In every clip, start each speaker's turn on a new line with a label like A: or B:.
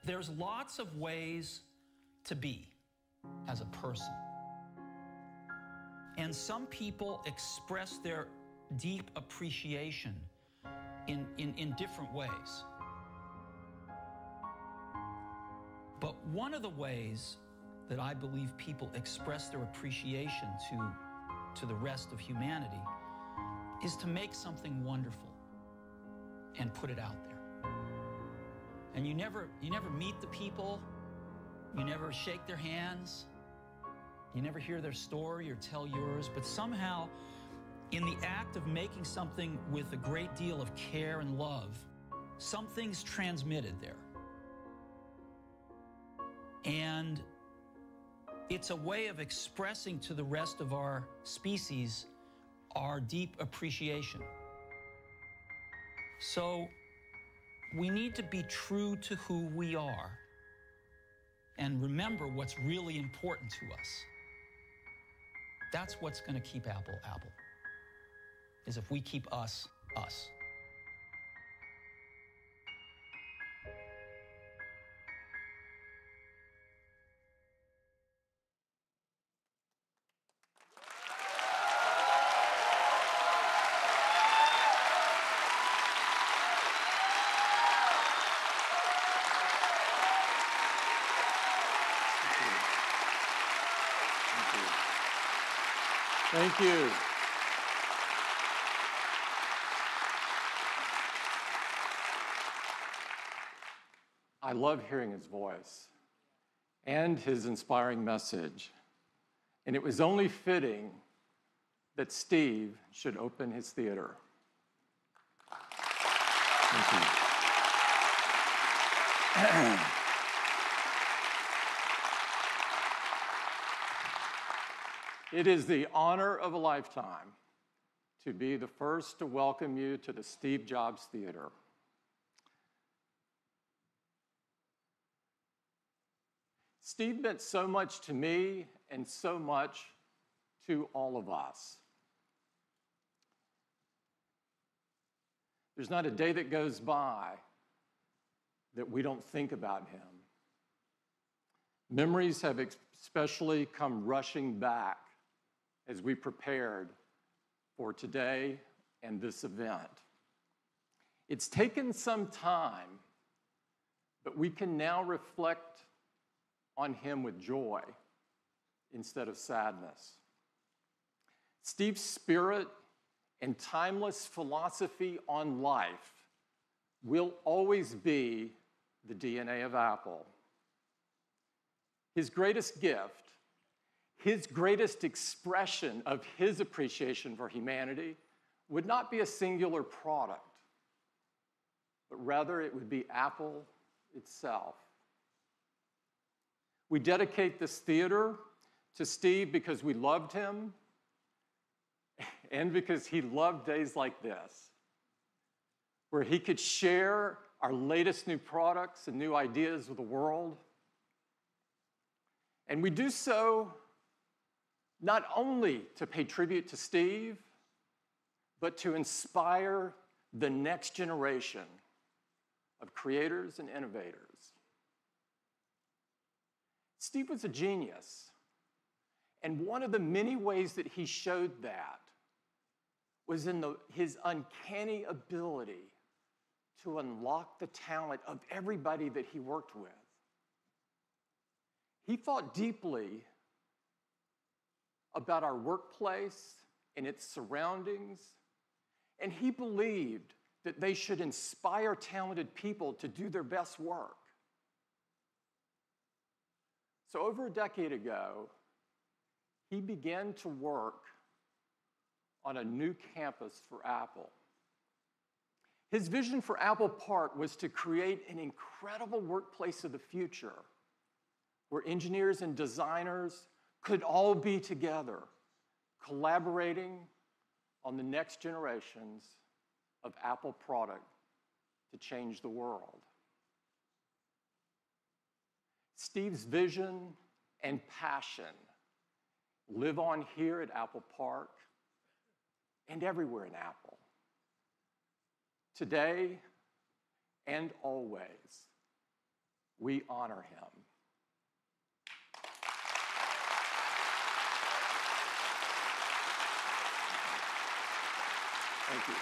A: There's lots of ways to be as a person. And some people express their deep appreciation in different ways. But one of the ways that I believe people express their appreciation to the rest of humanity is to make something wonderful and put it out there. And you never meet the people, you never shake their hands, you never hear their story or tell yours, but somehow in the act of making something with a great deal of care and love, something's transmitted there. And it's a way of expressing to the rest of our species our deep appreciation. So we need to be true to who we are and remember what's really important to us. That's what's going to keep Apple, Apple, is if we keep us, us.
B: Thank you. I love hearing his voice and his inspiring message. And it was only fitting that Steve should open his theater. Thank you. It is the honor of a lifetime to be the first to welcome you to the Steve Jobs Theater. Steve meant so much to me and so much to all of us. There's not a day that goes by that we don't think about him. Memories have especially come rushing back as we prepared for today and this event. It's taken some time, but we can now reflect on him with joy instead of sadness. Steve's spirit and timeless philosophy on life will always be the DNA of Apple. His greatest gift, his greatest expression of his appreciation for humanity would not be a singular product, but rather it would be Apple itself. We dedicate this theater to Steve because we loved him and because he loved days like this, where he could share our latest new products and new ideas with the world. And we do so not only to pay tribute to Steve, but to inspire the next generation of creators and innovators. Steve was a genius, and one of the many ways that he showed that was in his uncanny ability to unlock the talent of everybody that he worked with. He thought deeply about our workplace and its surroundings, and he believed that they should inspire talented people to do their best work. So over a decade ago, he began to work on a new campus for Apple. His vision for Apple Park was to create an incredible workplace of the future where engineers and designers could all be together, collaborating on the next generations of Apple product to change the world. Steve's vision and passion live on here at Apple Park and everywhere in Apple, today and always. we honor him. Thank you.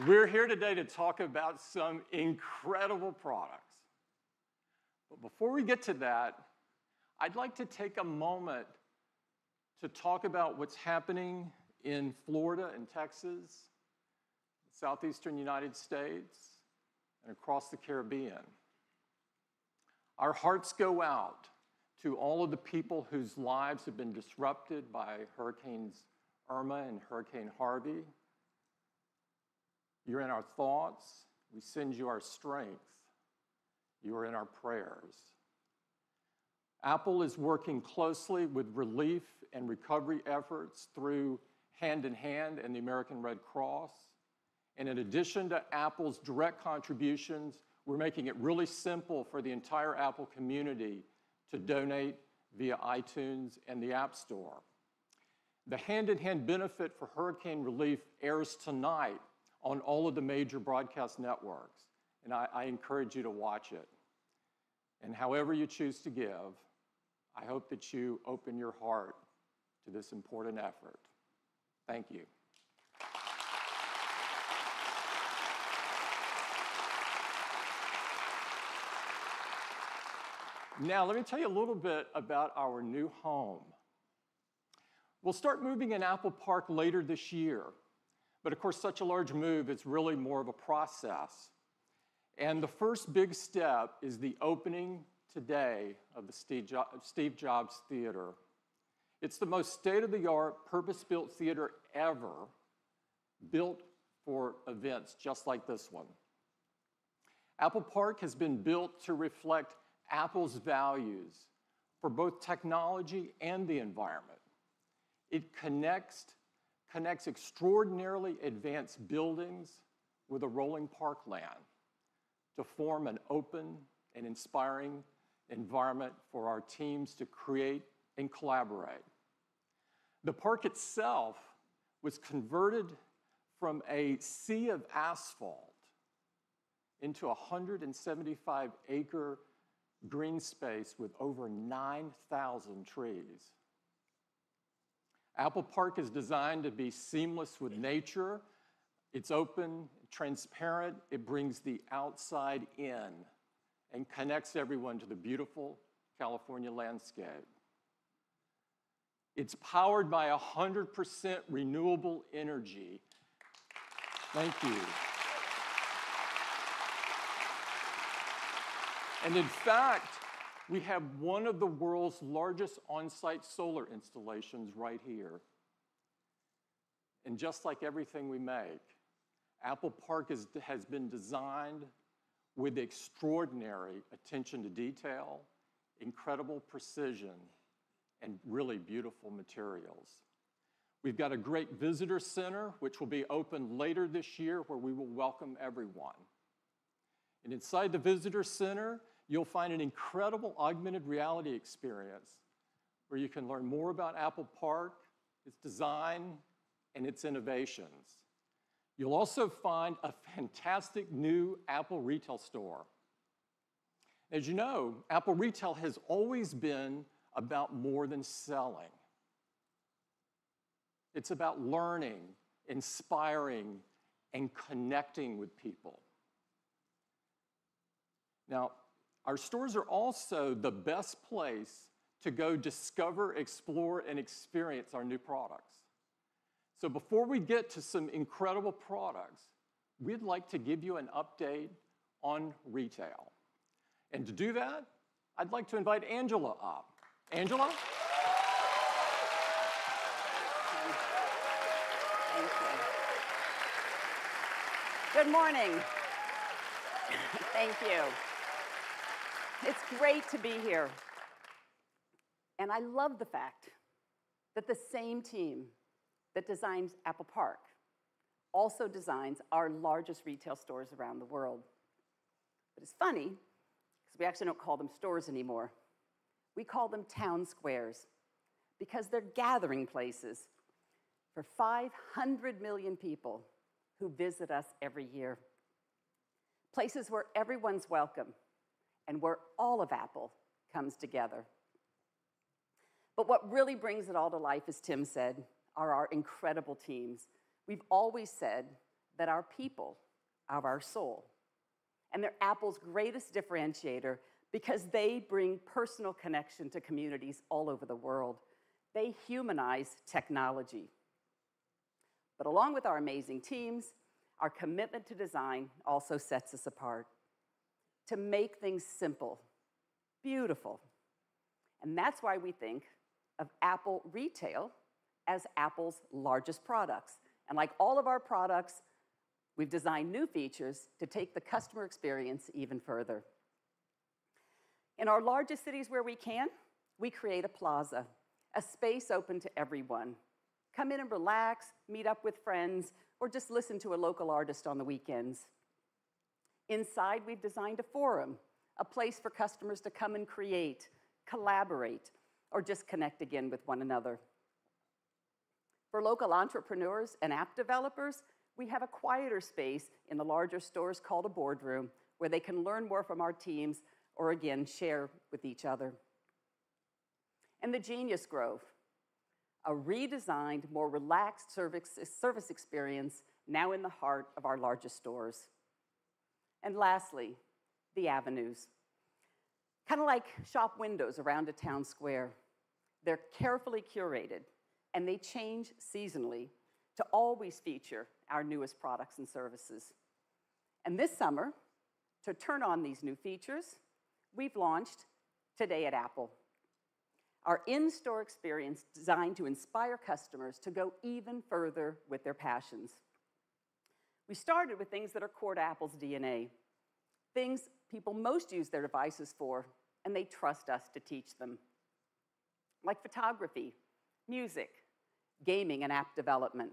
B: We're here today to talk about some incredible products. But before we get to that, I'd like to take a moment to talk about what's happening in Florida and Texas, southeastern United States, and across the Caribbean. Our hearts go out to all of the people whose lives have been disrupted by Hurricanes Irma and Hurricane Harvey. You're in our thoughts. We send you our strength. You are in our prayers. Apple is working closely with relief and recovery efforts through Hand in Hand and the American Red Cross. And in addition to Apple's direct contributions, we're making it really simple for the entire Apple community to donate via iTunes and the App Store. The Hand in Hand benefit for hurricane relief airs tonight on all of the major broadcast networks, and I encourage you to watch it. And however you choose to give, I hope that you open your heart to this important effort. Thank you. Now, let me tell you a little bit about our new home. We'll start moving in Apple Park later this year. But of course, such a large move is really more of a process. And the first big step is the opening today of the Steve Jobs Theater. It's the most state-of-the-art, purpose-built theater ever, built for events just like this one. Apple Park has been built to reflect Apple's values for both technology and the environment. It connects extraordinarily advanced buildings with a rolling parkland to form an open and inspiring environment for our teams to create and collaborate. The park itself was converted from a sea of asphalt into a 175-acre green space with over 9,000 trees. Apple Park is designed to be seamless with nature. It's open, transparent. It brings the outside in and connects everyone to the beautiful California landscape. It's powered by 100% renewable energy. Thank you. And in fact, we have one of the world's largest on-site solar installations right here. And just like everything we make, Apple Park has been designed with extraordinary attention to detail, incredible precision, and really beautiful materials. We've got a great visitor center, which will be open later this year, where we will welcome everyone. And inside the visitor center, you'll find an incredible augmented reality experience where you can learn more about Apple Park, its design, and its innovations. You'll also find a fantastic new Apple retail store. As you know, Apple Retail has always been about more than selling. It's about learning, inspiring, and connecting with people. Now, our stores are also the best place to go discover, explore, and experience our new products. So before we get to some incredible products, we'd like to give you an update on retail. And to do that, I'd like to invite Angela up. Angela?
C: Thank you. Good morning. Thank you. It's great to be here. And I love the fact that the same team that designs Apple Park also designs our largest retail stores around the world. But it's funny, because we actually don't call them stores anymore. We call them town squares because they're gathering places for 500 million people who visit us every year. Places where everyone's welcome and where all of Apple comes together. But what really brings it all to life, as Tim said, are our incredible teams. We've always said that our people are our soul, and they're Apple's greatest differentiator because they bring personal connection to communities all over the world. They humanize technology. But along with our amazing teams, our commitment to design also sets us apart. To make things simple, beautiful. And that's why we think of Apple Retail as Apple's largest products. And like all of our products, we've designed new features to take the customer experience even further. In our largest cities where we can, we create a plaza, a space open to everyone. Come in and relax, meet up with friends, or just listen to a local artist on the weekends. Inside, we've designed a forum, a place for customers to come and create, collaborate, or just connect again with one another. For local entrepreneurs and app developers, we have a quieter space in the larger stores called a boardroom where they can learn more from our teams or, again, share with each other. And the Genius Grove, a redesigned, more relaxed service experience now in the heart of our largest stores. And lastly, the avenues. Kind of like shop windows around a town square. They're carefully curated, and they change seasonally to always feature our newest products and services. And this summer, to turn on these new features, we've launched Today at Apple, our in-store experience designed to inspire customers to go even further with their passions. We started with things that are core to Apple's DNA, things people most use their devices for, and they trust us to teach them, like photography, music, gaming, and app development.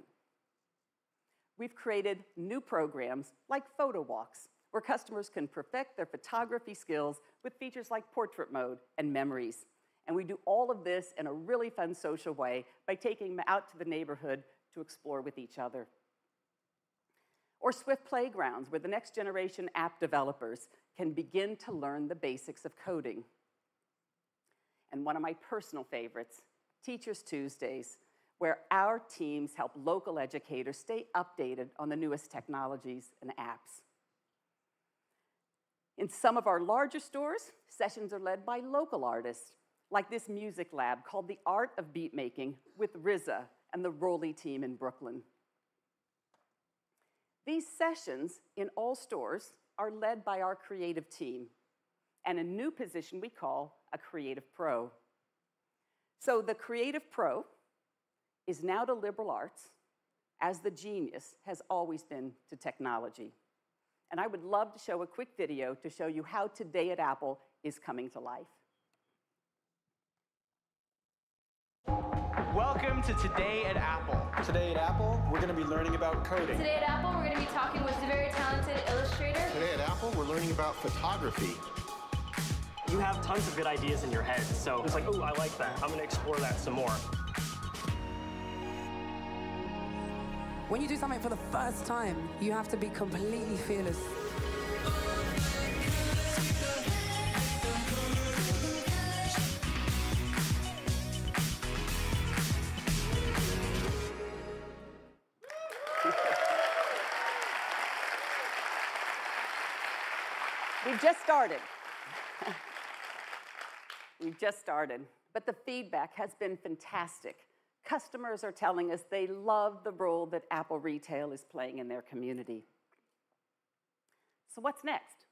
C: We've created new programs like photo walks, where customers can perfect their photography skills with features like portrait mode and memories. And we do all of this in a really fun social way by taking them out to the neighborhood to explore with each other. Or Swift Playgrounds, where the next generation app developers can begin to learn the basics of coding. And one of my personal favorites, Teachers Tuesdays, where our teams help local educators stay updated on the newest technologies and apps. In some of our larger stores, sessions are led by local artists, like this music lab called The Art of Beatmaking with RZA and the Rolly team in Brooklyn. These sessions in all stores are led by our creative team and a new position we call a creative pro. So the creative pro is now to liberal arts as the genius has always been to technology. And I would love to show a quick video to show you how Today at Apple is coming to life.
D: Welcome to Today at Apple.
E: Today at Apple, we're going to be learning about coding.
F: Today at Apple, we're going to be talking with a very talented illustrator.
G: Today at Apple, we're learning about photography.
H: You have tons of good ideas in your head, so it's like, oh, I like that. I'm going to explore that some more.
I: When you do something for the first time, you have to be completely fearless.
C: We've just started. We've just started, but the feedback has been fantastic. Customers are telling us they love the role that Apple Retail is playing in their community. So what's next?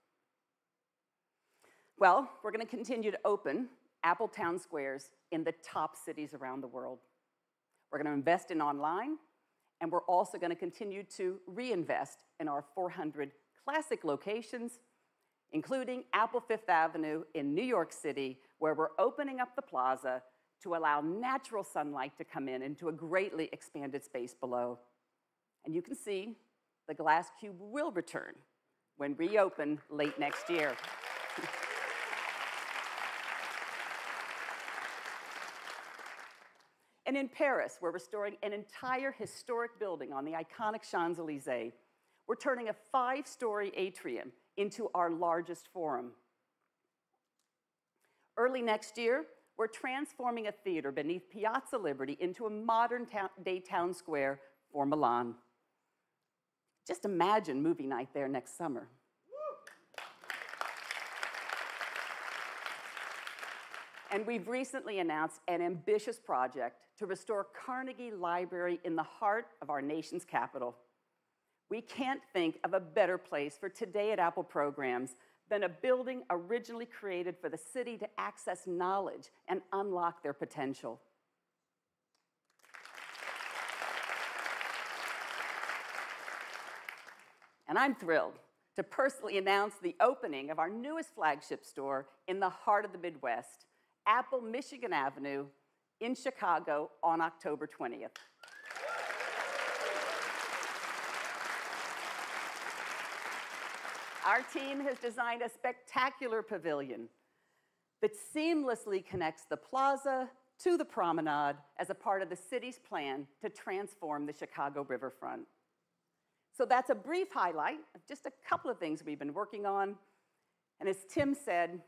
C: Well, we're going to continue to open Apple Town Squares in the top cities around the world. We're going to invest in online, and we're also going to continue to reinvest in our 400 classic locations, including Apple Fifth Avenue in New York City, where we're opening up the plaza to allow natural sunlight to come in into a greatly expanded space below. And you can see the glass cube will return when reopened late next year. And in Paris, we're restoring an entire historic building on the iconic Champs-Élysées. We're turning a 5-story atrium into our largest forum. Early next year, we're transforming a theater beneath Piazza Liberty into a modern-day town square for Milan. Just imagine movie night there next summer. And we've recently announced an ambitious project to restore Carnegie Library in the heart of our nation's capital. We can't think of a better place for Today at Apple programs than a building originally created for the city to access knowledge and unlock their potential. And I'm thrilled to personally announce the opening of our newest flagship store in the heart of the Midwest, Apple Michigan Avenue in Chicago on October 20th. Our team has designed a spectacular pavilion that seamlessly connects the plaza to the promenade as a part of the city's plan to transform the Chicago riverfront. So that's a brief highlight of just a couple of things we've been working on. And as Tim said,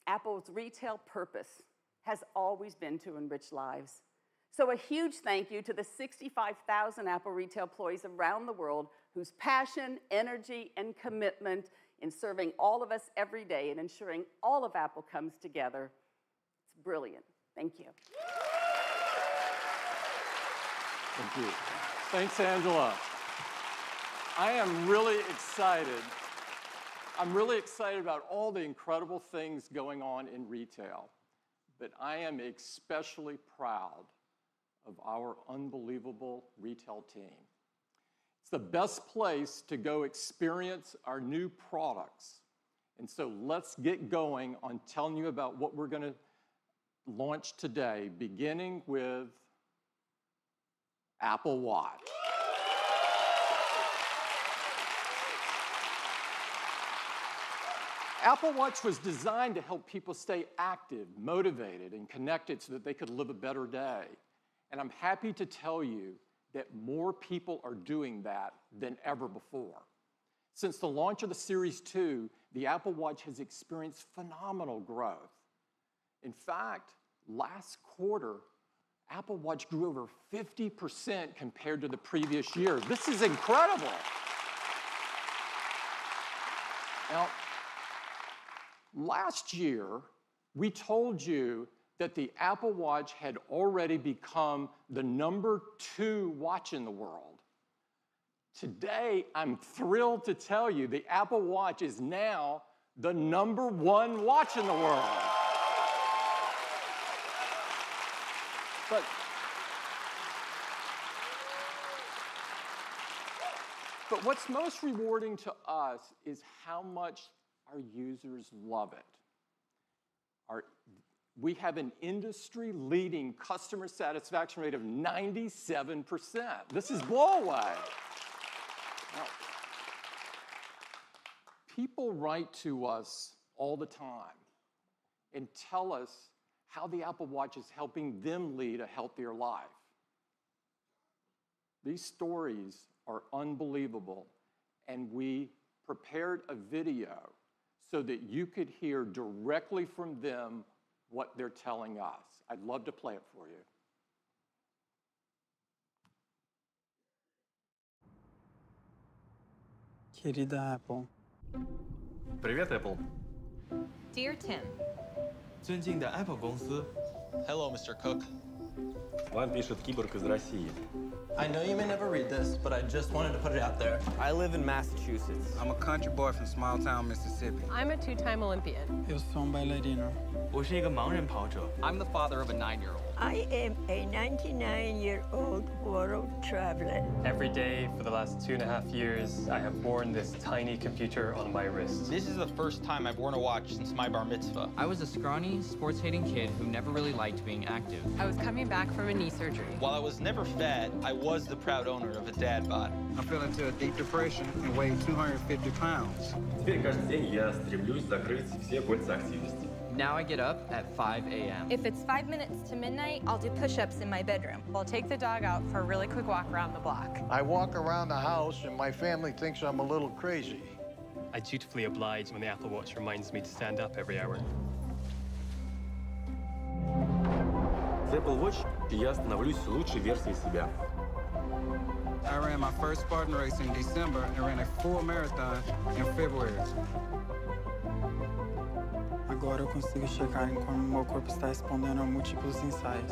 C: Apple's retail purpose has always been to enrich lives. So a huge thank you to the 65,000 Apple retail employees around the world whose passion, energy, and commitment in serving all of us every day and ensuring all of Apple comes together. It's brilliant. Thank you.
B: Thank you. Thanks, Angela. I am really excited. I'm really excited about all the incredible things going on in retail, but I am especially proud of our unbelievable retail team. It's the best place to go experience our new products. And so let's get going on telling you about what we're going to launch today, beginning with Apple Watch. Apple Watch was designed to help people stay active, motivated, and connected so that they could live a better day. And I'm happy to tell you that more people are doing that than ever before. Since the launch of the Series 2, the Apple Watch has experienced phenomenal growth. In fact, last quarter, Apple Watch grew over 50% compared to the previous year. This is incredible. Now, last year, we told you that the Apple Watch had already become the #2 watch in the world. Today, I'm thrilled to tell you the Apple Watch is now the #1 watch in the world. But what's most rewarding to us is how much our users love it. We have an industry-leading customer satisfaction rate of 97%. This is blow away. Now, people write to us all the time and tell us how the Apple Watch is helping them lead a healthier life. These stories are unbelievable, and we prepared a video so that you could hear directly from them what they're telling us. I'd love to play it for you.
J: Querida Apple.
K: Привет, Apple.
L: Dear Tim.
K: 尊敬的 Apple 公司。
M: Hello, Mr. Cook.
K: Вам пишет киборг из России.
M: I know you may never read this, but I just wanted to put it out there.
E: I live in Massachusetts.
J: I'm a country boy from small town Mississippi.
L: I'm a 2-time Olympian.
J: Eu sou bailarino.
K: 我是一个盲人跑者。
N: I'm the father of a 9-year-old.
O: I am a 99-year-old world traveler.
H: Every day for the last 2.5 years, I have worn this tiny computer on my wrist.
N: This is the first time I've worn a watch since my bar mitzvah.
P: I was a scrawny, sports-hating kid who never really liked being active.
L: I was coming me back from a knee surgery.
N: While I was never fat, I was the proud owner of a dad bod.
J: I fell into a deep depression and weighed 250 pounds.
K: Теперь каждый день я стремлюсь закрыть все кольца активности.
E: Now I get up at 5 a.m.
F: If it's 5 minutes to midnight, I'll do push-ups in my bedroom.
L: I'll take the dog out for a really quick walk around the block.
G: I walk around the house and my family thinks I'm a little crazy.
H: I dutifully oblige when the Apple Watch reminds me to stand up every hour.
K: С Apple Watch я становлюсь лучшей версией себя.
J: I ran my first Spartan race in December and ran a full marathon in February. Agora eu consigo checar em como meu corpo está respondendo a múltiplos ensaios.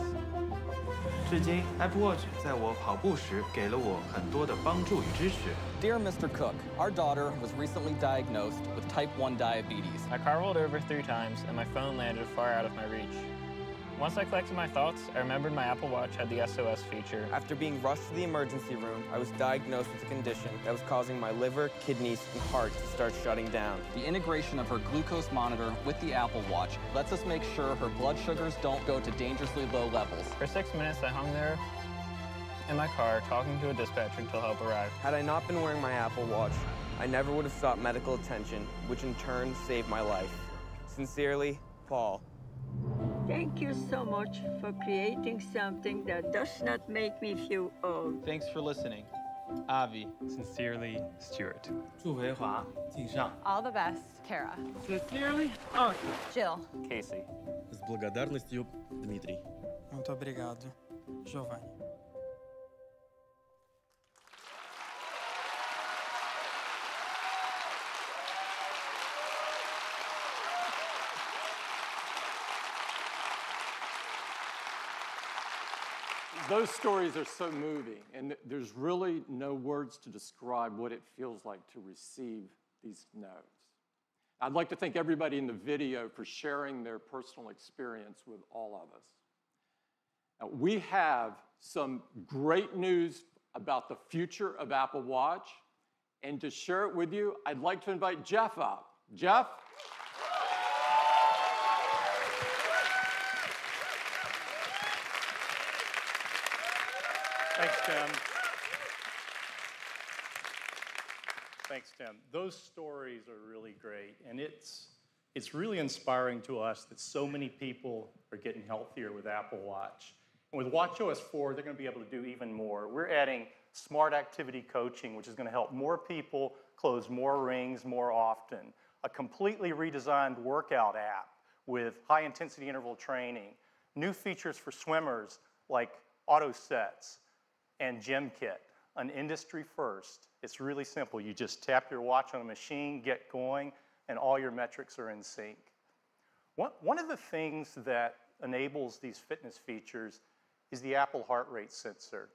K: 至今 Apple Watch 在我跑步时给了我很多的帮助与支持。
E: Dear Mr. Cook, our daughter was recently diagnosed with type 1 diabetes.
H: My car rolled over 3 times and my phone landed far out of my reach. Once I collected my thoughts, I remembered my Apple Watch had the SOS feature.
E: After being rushed to the emergency room, I was diagnosed with a condition that was causing my liver, kidneys, and heart to start shutting down. The integration of her glucose monitor with the Apple Watch lets us make sure her blood sugars don't go to dangerously low levels.
H: For 6 minutes, I hung there in my car talking to a dispatcher until help arrived.
E: Had I not been wearing my Apple Watch, I never would have sought medical attention, which in turn saved my life. Sincerely, Paul.
O: Thank you so much for creating something that does not make me feel old.
N: Thanks for listening. Avi.
H: Sincerely, Stuart.
K: 祝维华敬上。
L: All the best, Kara.
H: Sincerely,
L: Jill.
H: Casey.
K: С благодарностью, Дмитрий.
J: Muito obrigado, Giovanni.
B: Those stories are so moving, and there's really no words to describe what it feels like to receive these notes. I'd like to thank everybody in the video for sharing their personal experience with all of us. Now, we have some great news about the future of Apple Watch, and to share it with you, I'd like to invite Jeff up. Jeff?
P: Thanks, Tim. Thanks, Tim. Those stories are really great, and it's really inspiring to us that so many people are getting healthier with Apple Watch. And with watchOS 4, they're going to be able to do even more. We're adding smart activity coaching, which is going to help more people close more rings more often. A completely redesigned workout app with high-intensity interval training. New features for swimmers like auto sets and Gym Kit, an industry first. It's really simple. You just tap your watch on a machine, get going, and all your metrics are in sync. One of the things that enables these fitness features is the Apple heart rate sensor.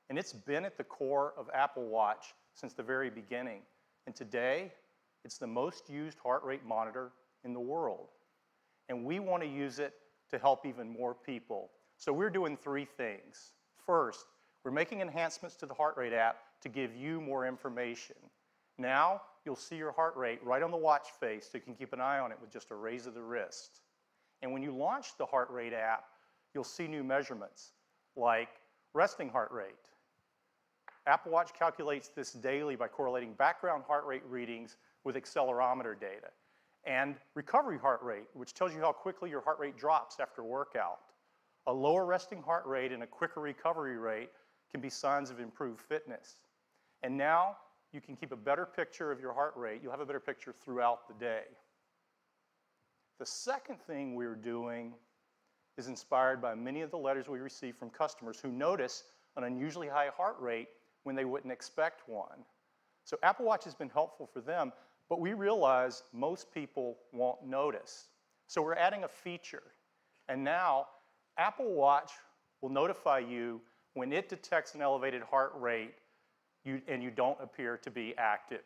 P: And it's been at the core of Apple Watch since the very beginning. And today, it's the most used heart rate monitor in the world. And we want to use it to help even more people. So we're doing 3 things. First, we're making enhancements to the heart rate app to give you more information. Now, you'll see your heart rate right on the watch face so you can keep an eye on it with just a raise of the wrist. And when you launch the heart rate app, you'll see new measurements like resting heart rate. Apple Watch calculates this daily by correlating background heart rate readings with accelerometer data. And recovery heart rate, which tells you how quickly your heart rate drops after workout. A lower resting heart rate and a quicker recovery rate can be signs of improved fitness. And now you can keep a better picture of your heart rate. You'll have a better picture throughout the day. The second thing we're doing is inspired by many of the letters we receive from customers who notice an unusually high heart rate when they wouldn't expect one. So Apple Watch has been helpful for them, but we realize most people won't notice. So we're adding a feature. And now Apple Watch will notify you when it detects an elevated heart rate and you don't appear to be active.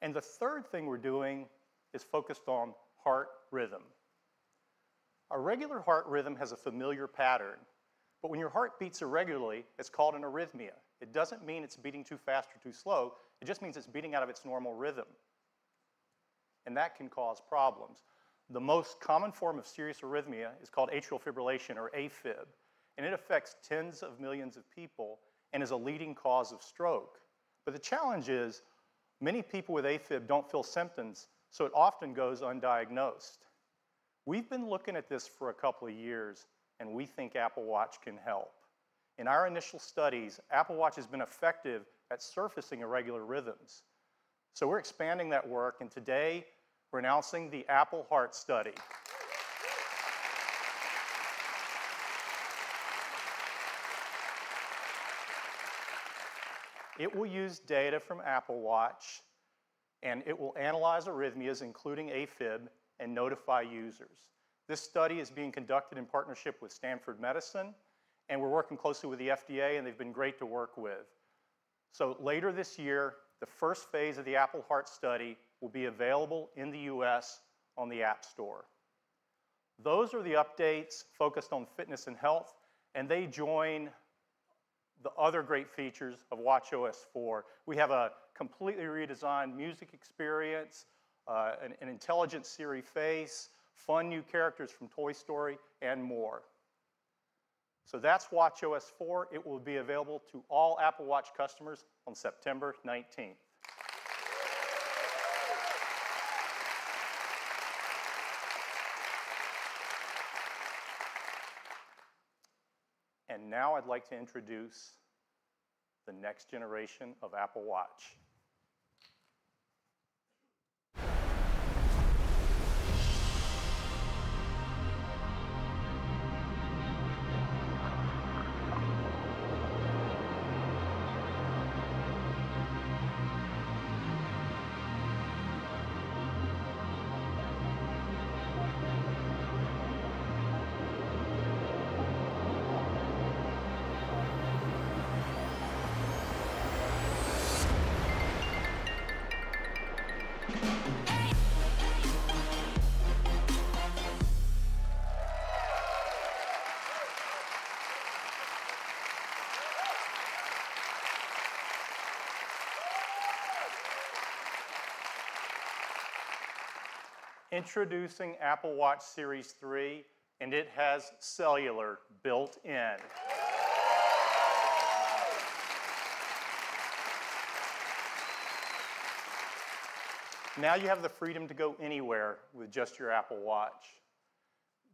P: And the third thing we're doing is focused on heart rhythm. A regular heart rhythm has a familiar pattern, but when your heart beats irregularly, it's called an arrhythmia. It doesn't mean it's beating too fast or too slow. It just means it's beating out of its normal rhythm. And that can cause problems. The most common form of serious arrhythmia is called atrial fibrillation, or AFib, and it affects tens of millions of people and is a leading cause of stroke. But the challenge is many people with AFib don't feel symptoms, so it often goes undiagnosed. We've been looking at this for a couple of years, and we think Apple Watch can help. In our initial studies, Apple Watch has been effective at surfacing irregular rhythms. So we're expanding that work, and today we're announcing the Apple Heart Study. It will use data from Apple Watch, and it will analyze arrhythmias, including AFib, and notify users. This study is being conducted in partnership with Stanford Medicine, and we're working closely with the FDA, and they've been great to work with. So later this year, the first phase of the Apple Heart Study will be available in the US on the App Store. Those are the updates focused on fitness and health, and they join the other great features of watchOS 4. We have a completely redesigned music experience, an intelligent Siri face, fun new characters from Toy Story, and more. So that's watchOS 4. It will be available to all Apple Watch customers on September 19th. And now I'd like to introduce the next generation of Apple Watch. Introducing Apple Watch Series 3, and it has cellular built in. Now you have the freedom to go anywhere with just your Apple Watch.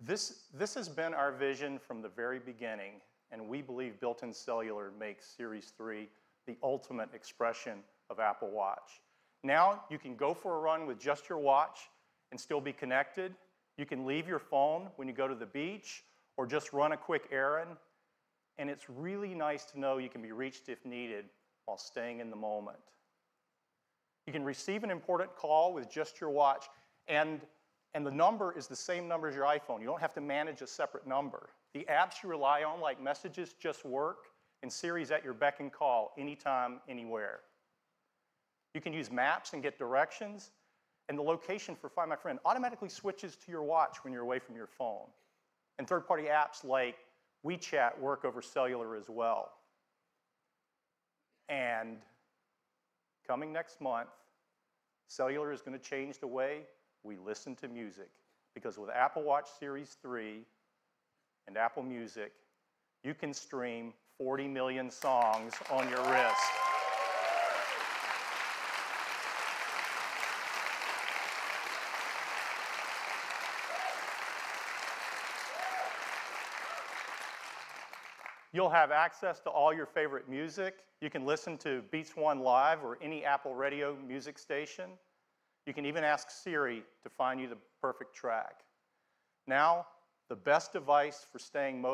P: This has been our vision from the very beginning, and we believe built-in cellular makes Series 3 the ultimate expression of Apple Watch. Now you can go for a run with just your watch and still be connected. You can leave your phone when you go to the beach or just run a quick errand. And it's really nice to know you can be reached if needed while staying in the moment. You can receive an important call with just your watch, and the number is the same number as your iPhone. You don't have to manage a separate number. The apps you rely on, like Messages, just work, and Siri's at your beck and call anytime, anywhere. You can use maps and get directions, and the location for Find My Friend automatically switches to your watch when you're away from your phone. And third-party apps like WeChat work over cellular as well. And coming next month, cellular is going to change the way we listen to music. Because with Apple Watch Series 3 and Apple Music, you can stream 40 million songs on your wrist. You'll have access to all your favorite music. You can listen to Beats One Live or any Apple Radio music station. You can even ask Siri to find you the perfect track. Now, the best device for staying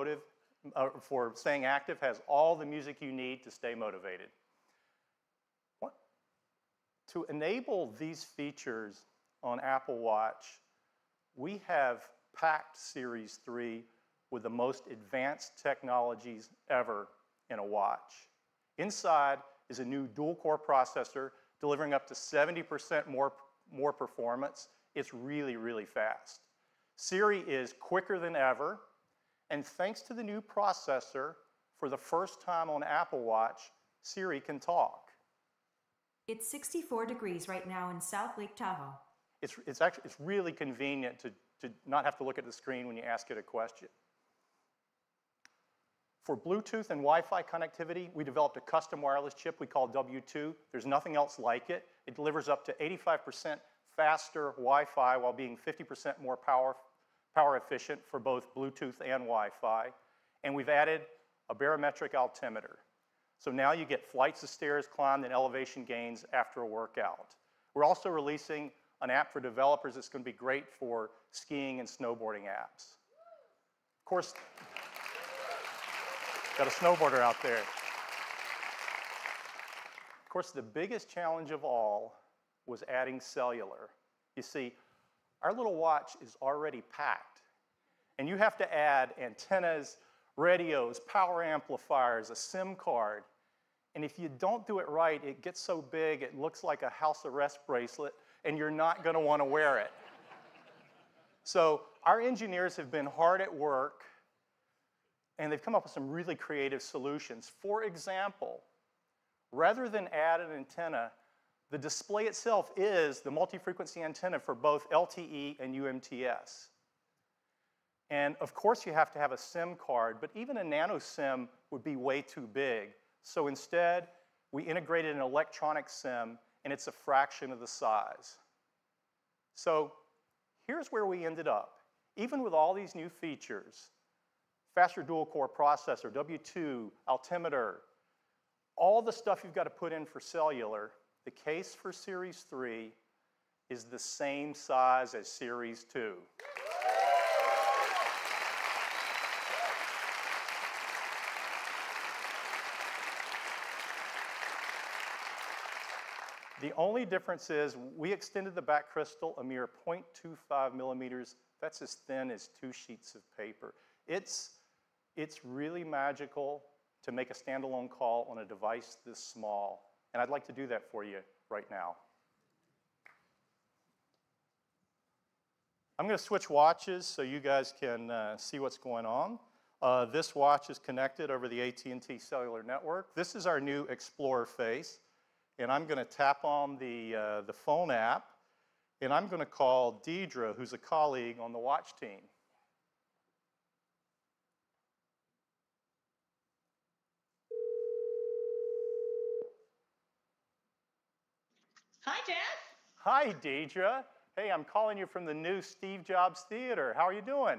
P: active has all the music you need to stay motivated. To enable these features on Apple Watch, we have packed Series 3 with the most advanced technologies ever in a watch. Inside is a new dual-core processor delivering up to 70% more performance. It's really, really fast. Siri is quicker than ever, and thanks to the new processor, for the first time on Apple Watch, Siri can talk.
Q: It's 64 degrees right now in South Lake Tahoe.
P: It's really convenient to not have to look at the screen when you ask it a question. For Bluetooth and Wi-Fi connectivity, we developed a custom wireless chip we call W2. There's nothing else like it. It delivers up to 85% faster Wi-Fi while being 50% more power efficient for both Bluetooth and Wi-Fi. And we've added a barometric altimeter. So now you get flights of stairs climbed and elevation gains after a workout. We're also releasing an app for developers that's going to be great for skiing and snowboarding apps. Of course, got a snowboarder out there. Of course, the biggest challenge of all was adding cellular. You see, our little watch is already packed, and you have to add antennas, radios, power amplifiers, a SIM card, and if you don't do it right, it gets so big it looks like a house arrest bracelet, and you're not going to want to wear it. So our engineers have been hard at work, and they've come up with some really creative solutions. For example, rather than add an antenna, the display itself is the multi-frequency antenna for both LTE and UMTS. And of course you have to have a SIM card, but even a nano SIM would be way too big. So instead, we integrated an electronic SIM, and it's a fraction of the size. So here's where we ended up. Even with all these new features, faster dual-core processor, W2, altimeter, all the stuff you've got to put in for cellular, the case for Series 3 is the same size as Series 2. The only difference is we extended the back crystal a mere 0.25 millimeters. That's as thin as 2 sheets of paper. It's really magical to make a standalone call on a device this small. And I'd like to do that for you right now. I'm going to switch watches so you guys can see what's going on. This watch is connected over the AT&T cellular network. This is our new Explorer face. And I'm going to tap on the phone app, and I'm going to call Deidre, who's a colleague on the watch team.
R: Hi, Jeff.
P: Hi, Deidre. Hey, I'm calling you from the new Steve Jobs Theater. How are you doing?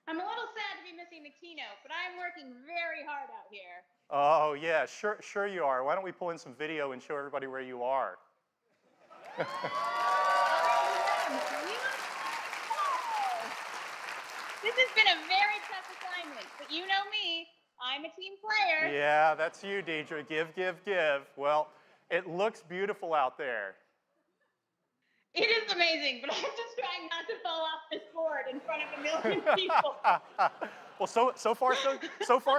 R: I'm a little sad to be missing the keynote, but I'm working very hard out here.
P: Oh, yeah, sure you are. Why don't we pull in some video and show everybody where you are?
R: This has been a very tough assignment, but you know me. I'm a team player.
P: Yeah, that's you, Deidre. Give. Well, it looks beautiful out there.
R: It is amazing, but I'm just trying not to fall off this board in front of a million people.
P: Well, so far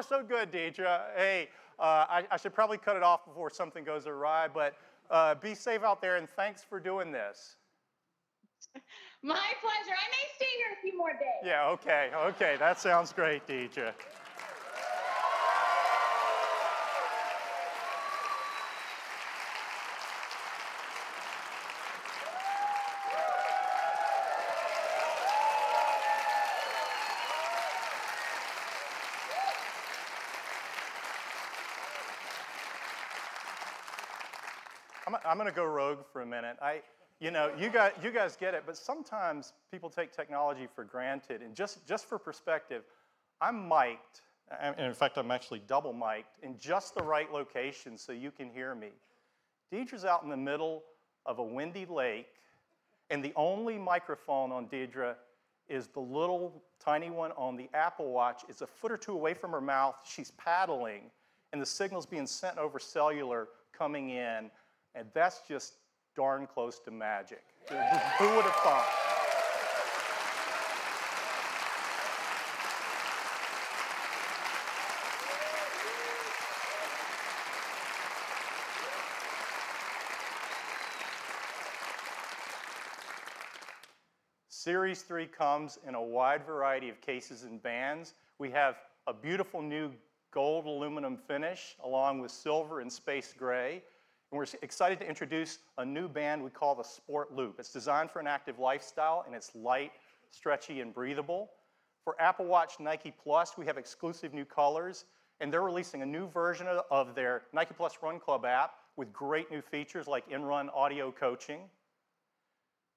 P: so good, Deidre. Hey, I should probably cut it off before something goes awry, but be safe out there, and thanks for doing this.
R: My pleasure. I may stay here a few more days.
P: Yeah, okay. That sounds great, Deidre. I'm going to go rogue for a minute. You guys get it, but sometimes people take technology for granted. And just for perspective, I'm mic'd, and in fact, I'm actually double mic'd in just the right location so you can hear me. Deidre's out in the middle of a windy lake, and the only microphone on Deidre is the little tiny one on the Apple Watch. It's a foot or two away from her mouth. She's paddling, and the signal's being sent over cellular coming in. And that's just darn close to magic. Who would have thought? Series 3 comes in a wide variety of cases and bands. We have a beautiful new gold aluminum finish along with silver and space gray. And we're excited to introduce a new band we call the Sport Loop. It's designed for an active lifestyle, and it's light, stretchy, and breathable. For Apple Watch Nike Plus, we have exclusive new colors, and they're releasing a new version of their Nike Plus Run Club app with great new features like in-run audio coaching.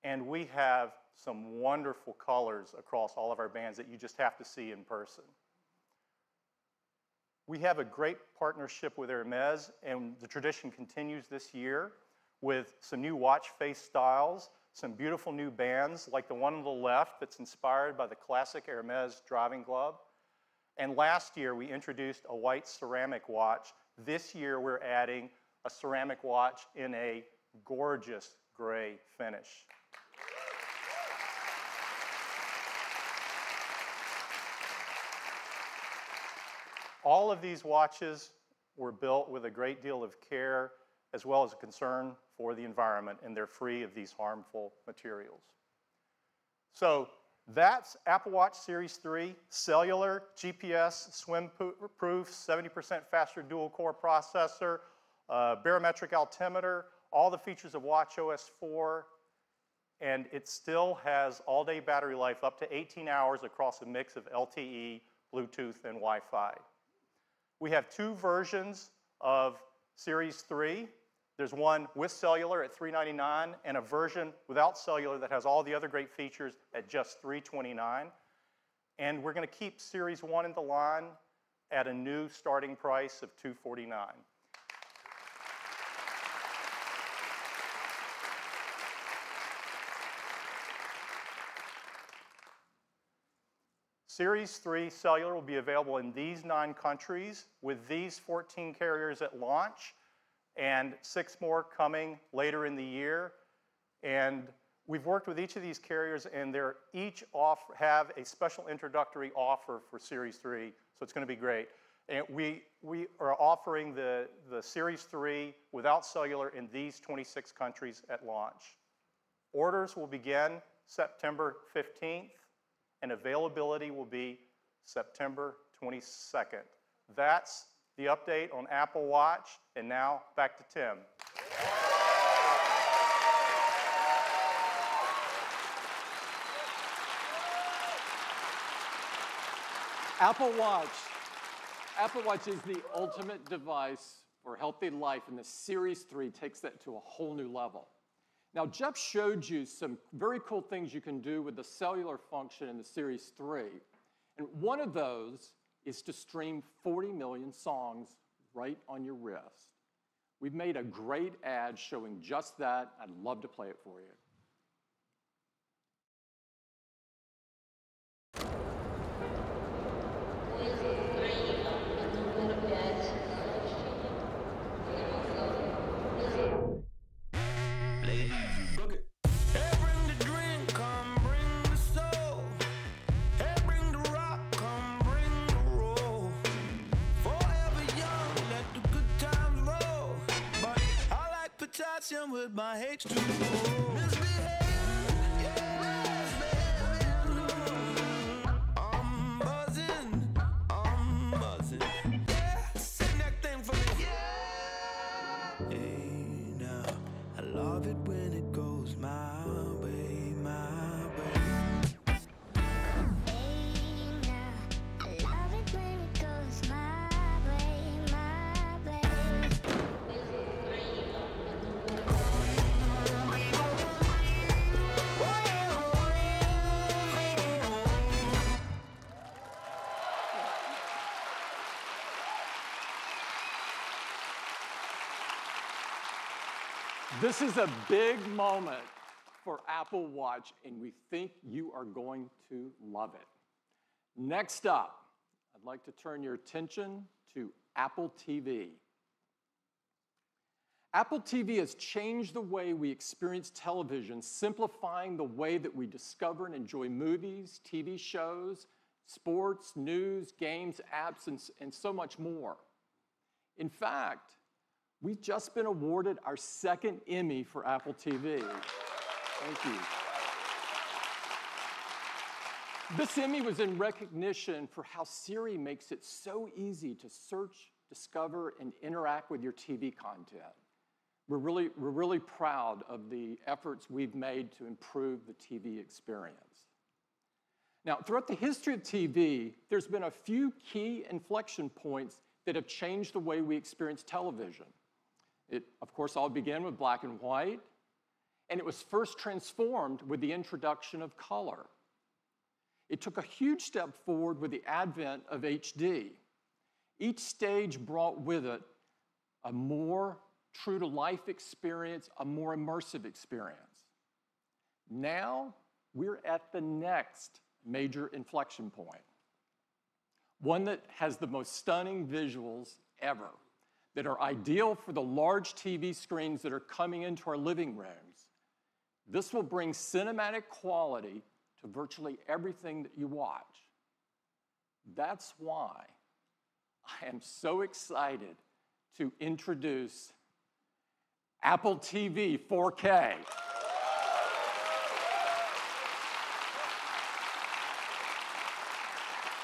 P: And we have some wonderful colors across all of our bands that you just have to see in person. We have a great partnership with Hermes, and the tradition continues this year with some new watch face styles, some beautiful new bands like the one on the left that's inspired by the classic Hermes driving glove. And last year, we introduced a white ceramic watch. This year, we're adding a ceramic watch in a gorgeous gray finish. All of these watches were built with a great deal of care as well as a concern for the environment, and they're free of these harmful materials. So that's Apple Watch Series 3, cellular, GPS, swim-proof, 70% faster dual-core processor, barometric altimeter, all the features of watchOS 4, and it still has all-day battery life up to 18 hours across a mix of LTE, Bluetooth, and Wi-Fi. We have two versions of Series 3. There's one with cellular at $399 and a version without cellular that has all the other great features at just $329. And we're going to keep Series 1 in the line at a new starting price of $249. Series 3 cellular will be available in these 9 countries with these 14 carriers at launch and 6 more coming later in the year. And we've worked with each of these carriers, and they're each have a special introductory offer for Series 3, so it's going to be great. And we are offering the Series 3 without cellular in these 26 countries at launch. Orders will begin September 15th. And availability will be September 22nd. That's the update on Apple Watch, and now back to Tim.
B: Apple Watch is the ultimate device for healthy life, and the Series 3 takes that to a whole new level. Now, Jeff showed you some very cool things you can do with the cellular function in the Series 3. And one of those is to stream 40 million songs right on your wrist. We've made a great ad showing just that. I'd love to play it for you.
S: With my H2O. I'm buzzing. Yeah, sing that thing for me. Yeah. Hey, now, I love it when it goes my way, my way. Hey, now, I love it when it goes my way, my way.
B: This is a big moment for Apple Watch, and we think you are going to love it. Next up, I'd like to turn your attention to Apple TV. Apple TV has changed the way we experience television, simplifying the way that we discover and enjoy movies, TV shows, sports, news, games, apps, and so much more. In fact, we've just been awarded our 2nd Emmy for Apple TV. Thank you. This Emmy was in recognition for how Siri makes it so easy to search, discover, and interact with your TV content. We're really proud of the efforts we've made to improve the TV experience. Now, throughout the history of TV, there's been a few key inflection points that have changed the way we experience television. It, of course, all began with black and white, and it was first transformed with the introduction of color. It took a huge step forward with the advent of HD. Each stage brought with it a more true-to-life experience, a more immersive experience. Now, we're at the next major inflection point, one that has the most stunning visuals ever, that are ideal for the large TV screens that are coming into our living rooms. This will bring cinematic quality to virtually everything that you watch. That's why I am so excited to introduce Apple TV 4K.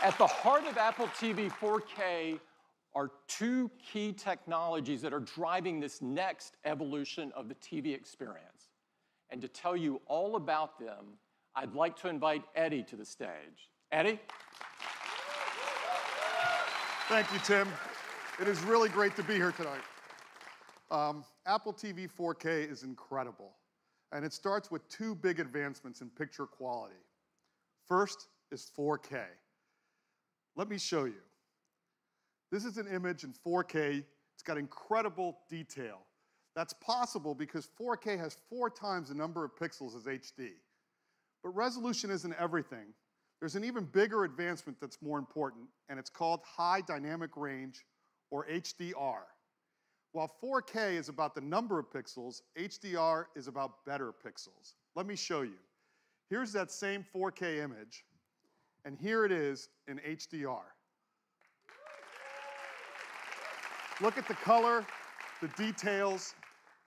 B: At the heart of Apple TV 4K are two key technologies that are driving this next evolution of the TV experience. And to tell you all about them, I'd like to invite Eddie to the stage. Eddie?
G: Thank you, Tim. It is really great to be here tonight. Apple TV 4K is incredible, and it starts with two big advancements in picture quality. First is 4K. Let me show you. This is an image in 4K. It's got incredible detail. That's possible because 4K has 4 times the number of pixels as HD. But resolution isn't everything. There's an even bigger advancement that's more important, and it's called high dynamic range, or HDR. While 4K is about the number of pixels, HDR is about better pixels. Let me show you. Here's that same 4K image, and here it is in HDR. Look at the color, the details.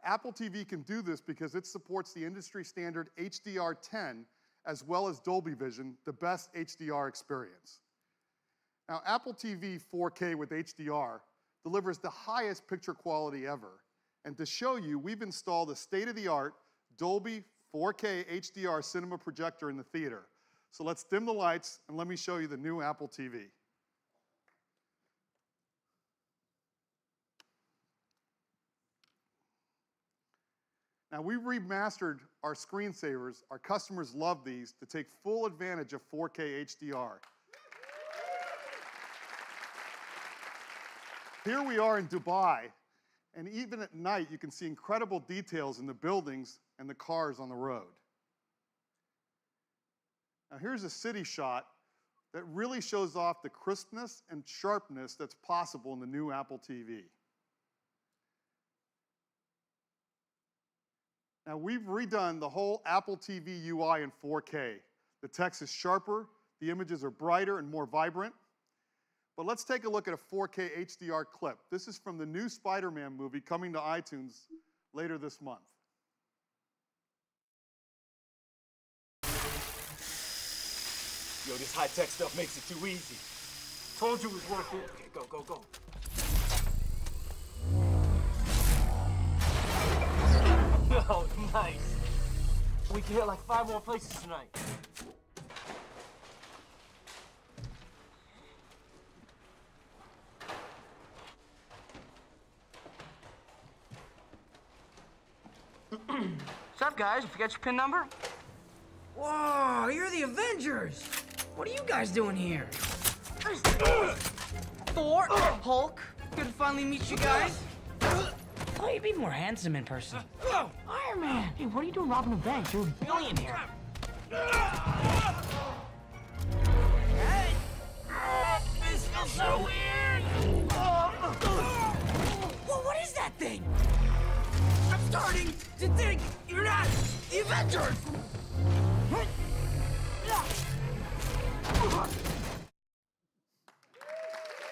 G: Apple TV can do this because it supports the industry standard HDR10 as well as Dolby Vision, the best HDR experience. Now, Apple TV 4K with HDR delivers the highest picture quality ever. And to show you, we've installed a state-of-the-art Dolby 4K HDR cinema projector in the theater. So let's dim the lights and let me show you the new Apple TV. Now, we've remastered our screensavers. Our customers love these to take full advantage of 4K HDR. Here we are in Dubai, and even at night, you can see incredible details in the buildings and the cars on the road. Now, here's a city shot that really shows off the crispness and sharpness that's possible in the new Apple TV. Now, we've redone the whole Apple TV UI in 4K. The text is sharper, the images are brighter and more vibrant. But let's take a look at a 4K HDR clip. This is from the new Spider-Man movie coming to iTunes later this month.
T: Yo, this high-tech stuff makes it too easy. Told you it was worth it. Okay, go, go, go. Oh, nice. We can hit like 5 more places tonight.
U: What's up, guys? You forget your PIN number?
V: Whoa, you're the Avengers! What are you guys doing here? Thor, Hulk, good to finally meet you guys. Oh, you'd be more handsome in person. Iron Man! Hey, what are you doing robbing a bank? You're a billionaire. Hey! This feels so weird! Well, what is that thing? I'm starting to think you're not the Avengers!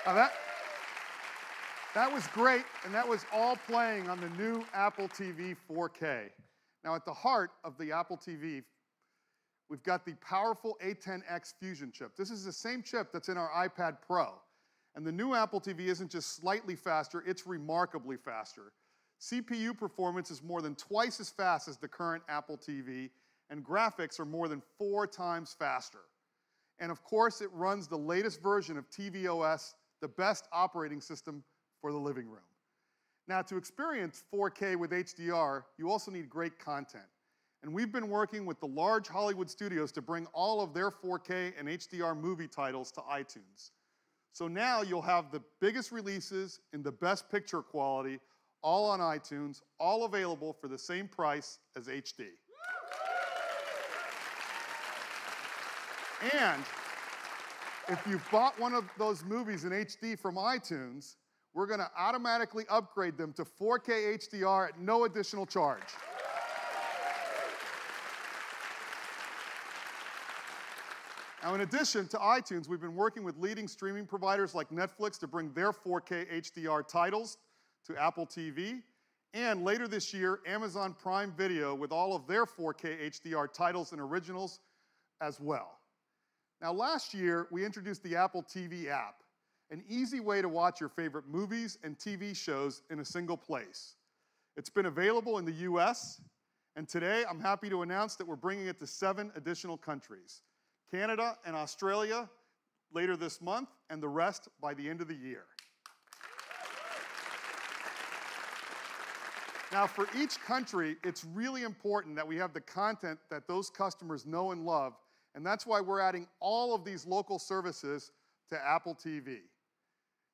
G: Now that was great, and that was all playing on the new Apple TV 4K. Now, at the heart of the Apple TV we've got the powerful A10X Fusion chip. This is the same chip that's in our iPad Pro. And the new Apple TV isn't just slightly faster, it's remarkably faster. CPU performance is more than twice as fast as the current Apple TV, and graphics are more than 4 times faster. And of course, it runs the latest version of tvOS, the best operating system for the living room. Now, to experience 4K with HDR, you also need great content. And we've been working with the large Hollywood studios to bring all of their 4K and HDR movie titles to iTunes. So now you'll have the biggest releases in the best picture quality, all on iTunes, all available for the same price as HD. And if you've bought one of those movies in HD from iTunes, we're going to automatically upgrade them to 4K HDR at no additional charge. Now, in addition to iTunes, we've been working with leading streaming providers like Netflix to bring their 4K HDR titles to Apple TV. And later this year, Amazon Prime Video with all of their 4K HDR titles and originals as well. Now, last year, we introduced the Apple TV app, an easy way to watch your favorite movies and TV shows in a single place. It's been available in the US, and today I'm happy to announce that we're bringing it to 7 additional countries: Canada and Australia later this month, and the rest by the end of the year. Now, for each country, it's really important that we have the content that those customers know and love, and that's why we're adding all of these local services to Apple TV.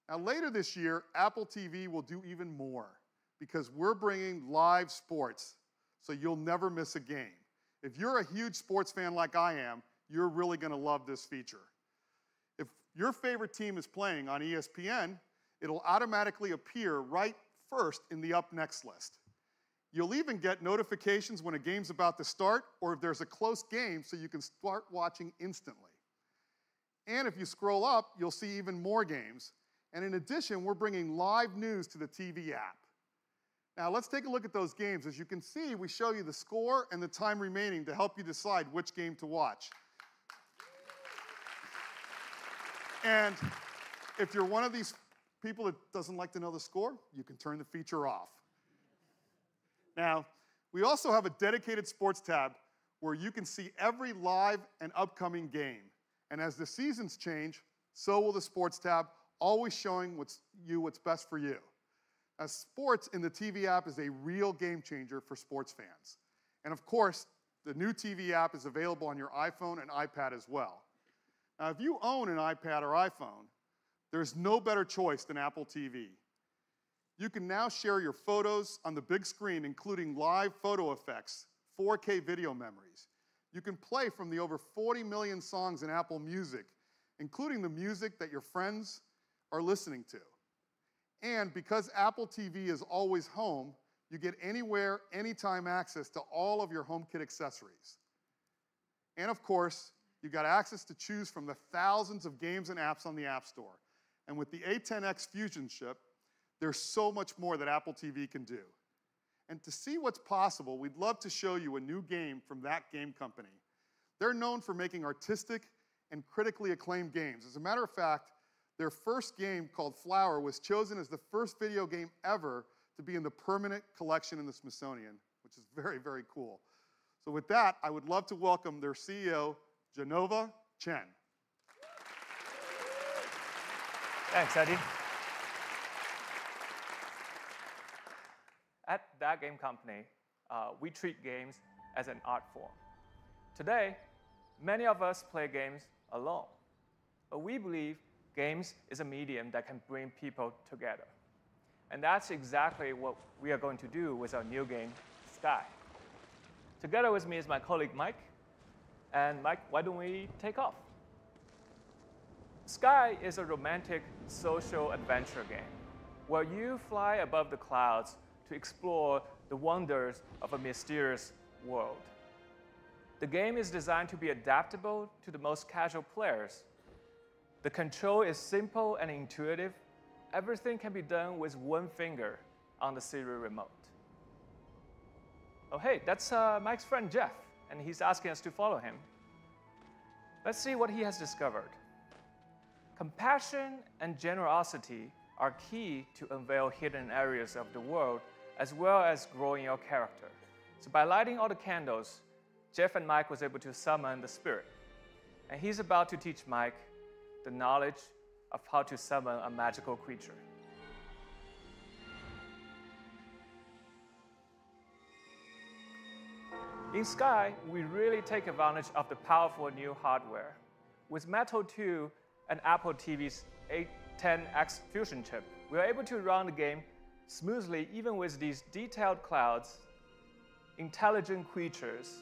G: Now, later this year, Apple TV will do even more because we're bringing live sports, so you'll never miss a game. If you're a huge sports fan like I am, you're really going to love this feature. If your favorite team is playing on ESPN, it'll automatically appear right first in the Up Next list. You'll even get notifications when a game's about to start or if there's a close game so you can start watching instantly. And if you scroll up, you'll see even more games. And in addition, we're bringing live news to the TV app. Now, let's take a look at those games. As you can see, we show you the score and the time remaining to help you decide which game to watch. And if you're one of these people that doesn't like to know the score, you can turn the feature off. Now, we also have a dedicated sports tab where you can see every live and upcoming game. And as the seasons change, so will the sports tab, always showing what's best for you. Now, sports in the TV app is a real game changer for sports fans. And of course, the new TV app is available on your iPhone and iPad as well. Now, if you own an iPad or iPhone, there's no better choice than Apple TV. You can now share your photos on the big screen, including live photo effects, 4K video memories. You can play from the over 40 million songs in Apple Music, including the music that your friends are listening to. And because Apple TV is always home, you get anywhere, anytime access to all of your HomeKit accessories. And of course, you've got access to choose from the thousands of games and apps on the App Store. And with the A10X Fusion chip, there's so much more that Apple TV can do. And to see what's possible, we'd love to show you a new game from that game company. They're known for making artistic and critically acclaimed games. As a matter of fact, their first game, called Flower, was chosen as the first video game ever to be in the permanent collection in the Smithsonian, which is very, very cool. So with that, I would love to welcome their CEO, Genova Chen.
A: Thanks, Eddie. At that game company, we treat games as an art form. Today, many of us play games alone, but we believe games is a medium that can bring people together. And that's exactly what we are going to do with our new game, Sky. Together with me is my colleague, Mike. And Mike, why don't we take off? Sky is a romantic social adventure game where you fly above the clouds to explore the wonders of a mysterious world. The game is designed to be adaptable to the most casual players. The control is simple and intuitive. Everything can be done with one finger on the Siri remote. Oh, hey, that's Mike's friend Jeff, and he's asking us to follow him. Let's see what he has discovered. Compassion and generosity are key to unveil hidden areas of the world as well as growing your character. So by lighting all the candles, Jeff and Mike was able to summon the spirit. And he's about to teach Mike the knowledge of how to summon a magical creature. In Sky, we really take advantage of the powerful new hardware. With Metal 2 and Apple TV's 810X Fusion chip, we are able to run the game smoothly even with these detailed clouds, intelligent creatures,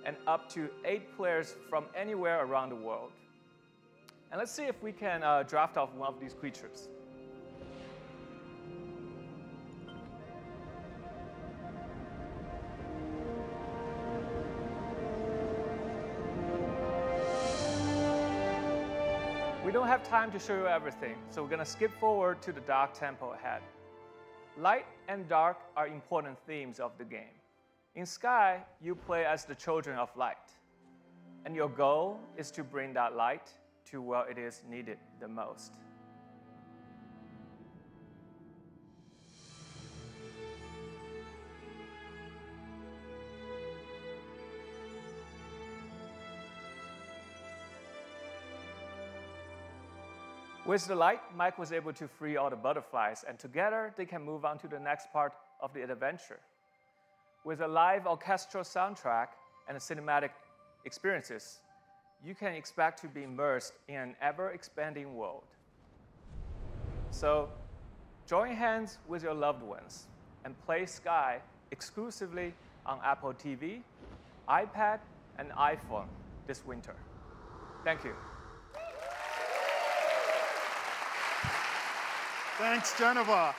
A: and up to 8 players from anywhere around the world. And let's see if we can draft off one of these creatures. We don't have time to show you everything, so we're going to skip forward to the dark temple ahead. Light and dark are important themes of the game. In Sky, you play as the children of light, and your goal is to bring that light to where it is needed the most. With the light, Mike was able to free all the butterflies, and together they can move on to the next part of the adventure. With a live orchestral soundtrack and cinematic experiences, you can expect to be immersed in an ever-expanding world. So, join hands with your loved ones and play Sky exclusively on Apple TV, iPad, and iPhone this winter. Thank you.
G: Thanks, Geneva.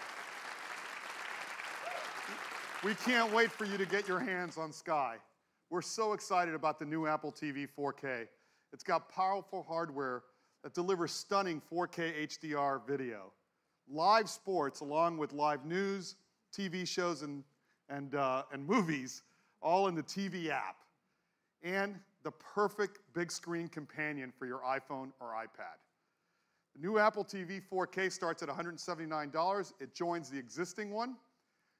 G: We can't wait for you to get your hands on Sky. We're so excited about the new Apple TV 4K. It's got powerful hardware that delivers stunning 4K HDR video, live sports along with live news, TV shows, and movies, all in the TV app, and the perfect big screen companion for your iPhone or iPad. The new Apple TV 4K starts at $179. It joins the existing one.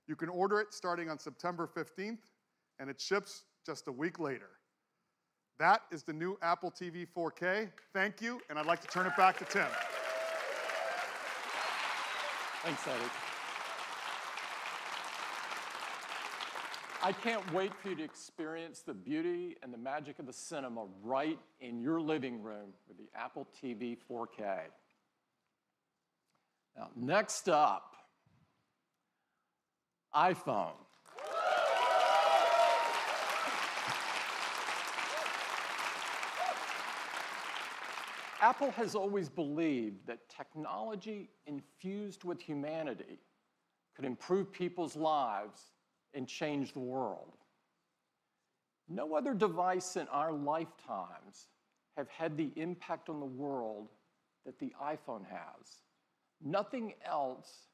G: You can order it starting on September 15th, and it ships just a week later. That is the new Apple TV 4K. Thank you, and I'd like to turn it back to Tim.
B: Thanks, Eddie. I can't wait for you to experience the beauty and the magic of the cinema right in your living room with the Apple TV 4K. Now, next up, iPhone. Apple has always believed that technology infused with humanity could improve people's lives and change the world. No other device in our lifetimes have had the impact on the world that the iPhone has. Nothing else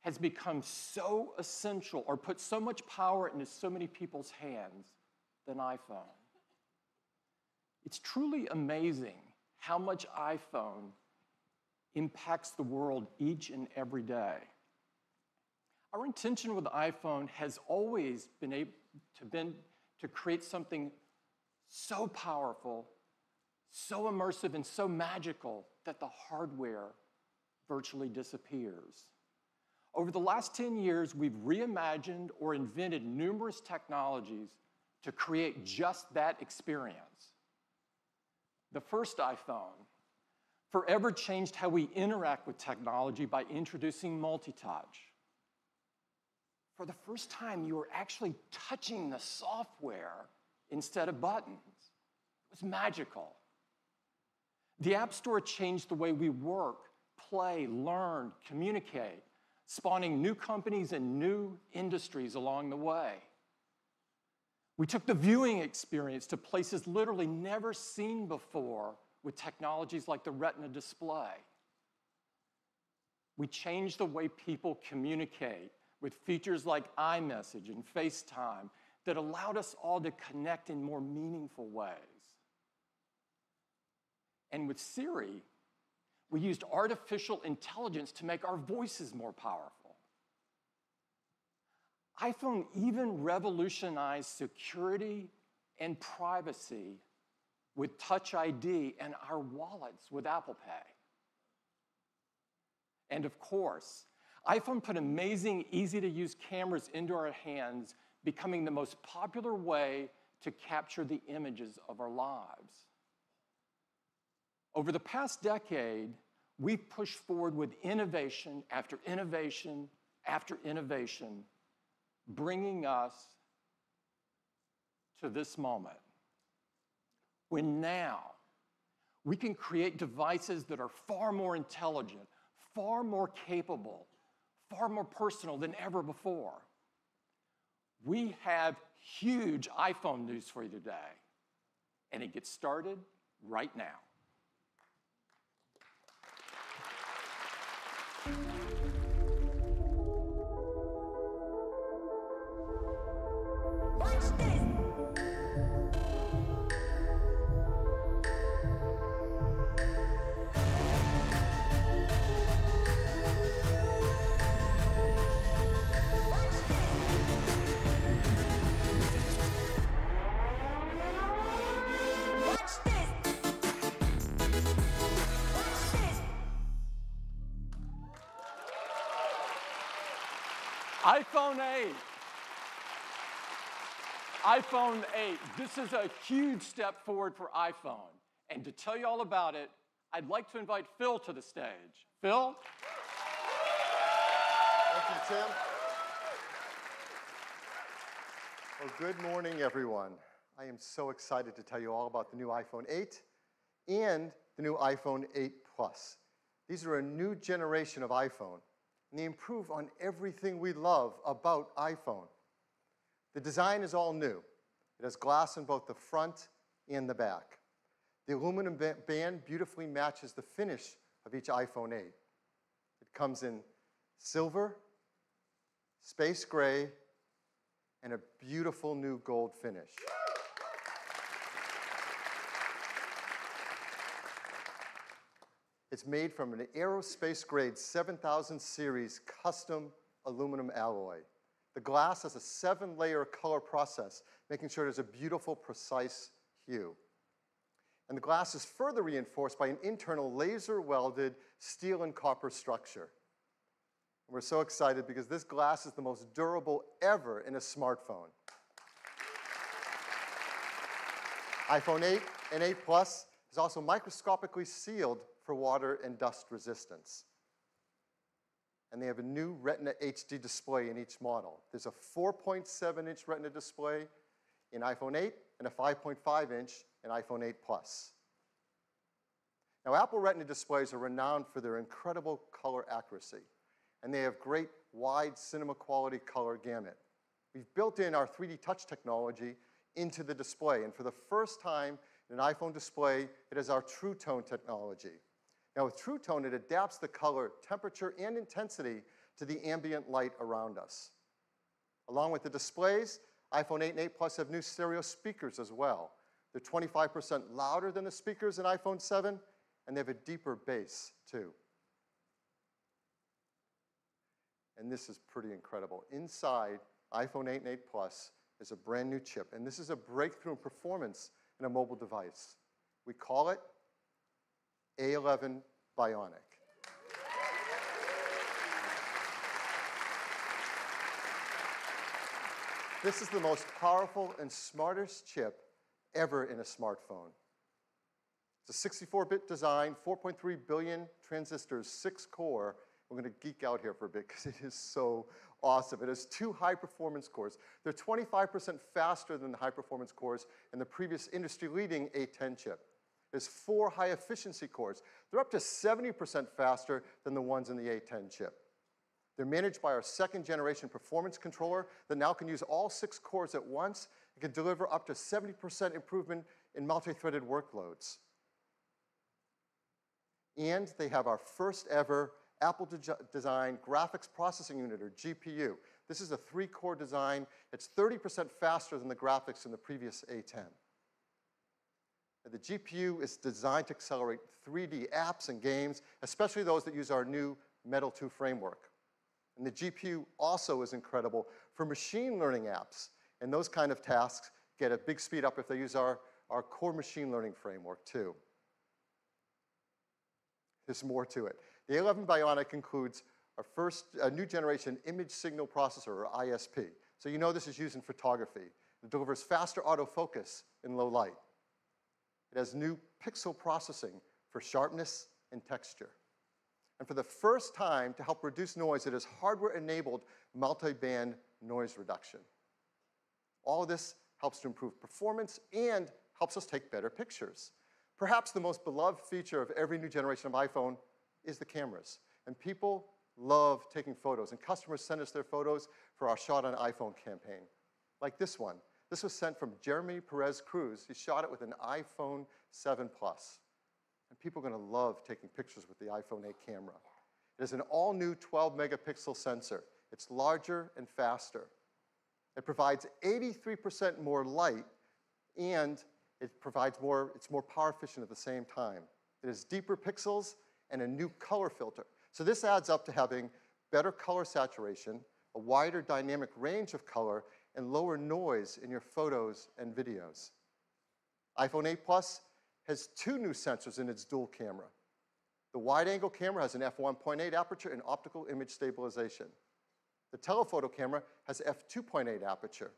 B: has become so essential or put so much power into so many people's hands than iPhone. It's truly amazing how much iPhone impacts the world each and every day. Our intention with iPhone has always been to create something so powerful, so immersive, and so magical that the hardware virtually disappears. Over the last 10 years, we've reimagined or invented numerous technologies to create just that experience. The first iPhone forever changed how we interact with technology by introducing multi-touch. For the first time, you were actually touching the software instead of buttons. It was magical. The App Store changed the way we work, play, learn, communicate, spawning new companies and new industries along the way. We took the viewing experience to places literally never seen before with technologies like the Retina display. We changed the way people communicate with features like iMessage and FaceTime that allowed us all to connect in more meaningful ways. And with Siri, we used artificial intelligence to make our voices more powerful. iPhone even revolutionized security and privacy with Touch ID and our wallets with Apple Pay. And of course, iPhone put amazing, easy-to-use cameras into our hands, becoming the most popular way to capture the images of our lives. Over the past decade, we've pushed forward with innovation after innovation after innovation, bringing us to this moment, when now we can create devices that are far more intelligent, far more capable, far more personal than ever before. We have huge iPhone news for you today, and it gets started right now.
S: Watch this!
B: iPhone 8. iPhone 8. This is a huge step forward for iPhone. And to tell you all about it, I'd like to invite Phil to the stage. Phil?
D: Thank you, Tim. Well, good morning, everyone. I am so excited to tell you all about the new iPhone 8 and the new iPhone 8 Plus. These are a new generation of iPhone, and they improve on everything we love about iPhone. The design is all new. It has glass in both the front and the back. The aluminum band beautifully matches the finish of each iPhone 8. It comes in silver, space gray, and a beautiful new gold finish. It's made from an aerospace-grade 7000 series custom aluminum alloy. The glass has a 7-layer color process, making sure there's a beautiful, precise hue. And the glass is further reinforced by an internal laser-welded steel and copper structure. And we're so excited because this glass is the most durable ever in a smartphone. iPhone 8 and 8 Plus is also microscopically sealed for water and dust resistance. And they have a new Retina HD display in each model. There's a 4.7-inch Retina display in iPhone 8 and a 5.5-inch in iPhone 8 Plus. Now, Apple Retina displays are renowned for their incredible color accuracy, and they have great wide cinema quality color gamut. We've built in our 3D touch technology into the display, and for the first time in an iPhone display, it has our True Tone technology. Now, with True Tone, it adapts the color, temperature, and intensity to the ambient light around us. Along with the displays, iPhone 8 and 8 Plus have new stereo speakers as well. They're 25% louder than the speakers in iPhone 7, and they have a deeper bass, too. And this is pretty incredible. Inside iPhone 8 and 8 Plus is a brand new chip, and this is a breakthrough in performance in a mobile device. We call it A11 Bionic. This is the most powerful and smartest chip ever in a smartphone. It's a 64-bit design, 4.3 billion transistors, 6-core. We're going to geek out here for a bit because it is so awesome. It has 2 high-performance cores. They're 25% faster than the high-performance cores in the previous industry-leading A10 chip. There's 4 high-efficiency cores. They're up to 70% faster than the ones in the A10 chip. They're managed by our 2nd-generation performance controller that now can use all 6 cores at once and can deliver up to 70% improvement in multi-threaded workloads. And they have our first ever Apple-designed graphics processing unit, or GPU. This is a 3-core design. It's 30% faster than the graphics in the previous A10. The GPU is designed to accelerate 3D apps and games, especially those that use our new Metal 2 framework. And the GPU also is incredible for machine learning apps, and those kind of tasks get a big speed up if they use our core machine learning framework too. There's more to it. The A11 Bionic includes our first new generation image signal processor, or ISP. So you know this is used in photography. It delivers faster autofocus in low light. It has new pixel processing for sharpness and texture. And for the first time, to help reduce noise, it has hardware-enabled multi-band noise reduction. All of this helps to improve performance and helps us take better pictures. Perhaps the most beloved feature of every new generation of iPhone is the cameras. And people love taking photos, and customers send us their photos for our Shot on iPhone campaign, like this one. This was sent from Jeremy Perez Cruz. He shot it with an iPhone 7 Plus. And people are going to love taking pictures with the iPhone 8 camera. It has an all-new 12-megapixel sensor. It's larger and faster. It provides 83% more light, and it's more power efficient at the same time. It has deeper pixels and a new color filter. So this adds up to having better color saturation, a wider dynamic range of color, and lower noise in your photos and videos. iPhone 8 Plus has 2 new sensors in its dual camera. The wide-angle camera has an f1.8 aperture and optical image stabilization. The telephoto camera has f2.8 aperture.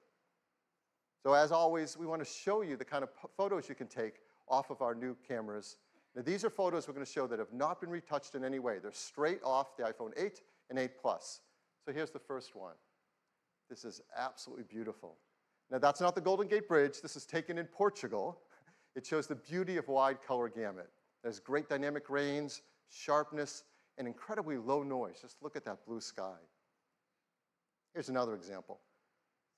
D: So as always, we want to show you the kind of photos you can take off of our new cameras. Now, these are photos we're going to show that have not been retouched in any way. They're straight off the iPhone 8 and 8 Plus. So here's the first one. This is absolutely beautiful. Now, that's not the Golden Gate Bridge. This is taken in Portugal. It shows the beauty of wide color gamut. There's great dynamic range, sharpness, and incredibly low noise. Just look at that blue sky. Here's another example.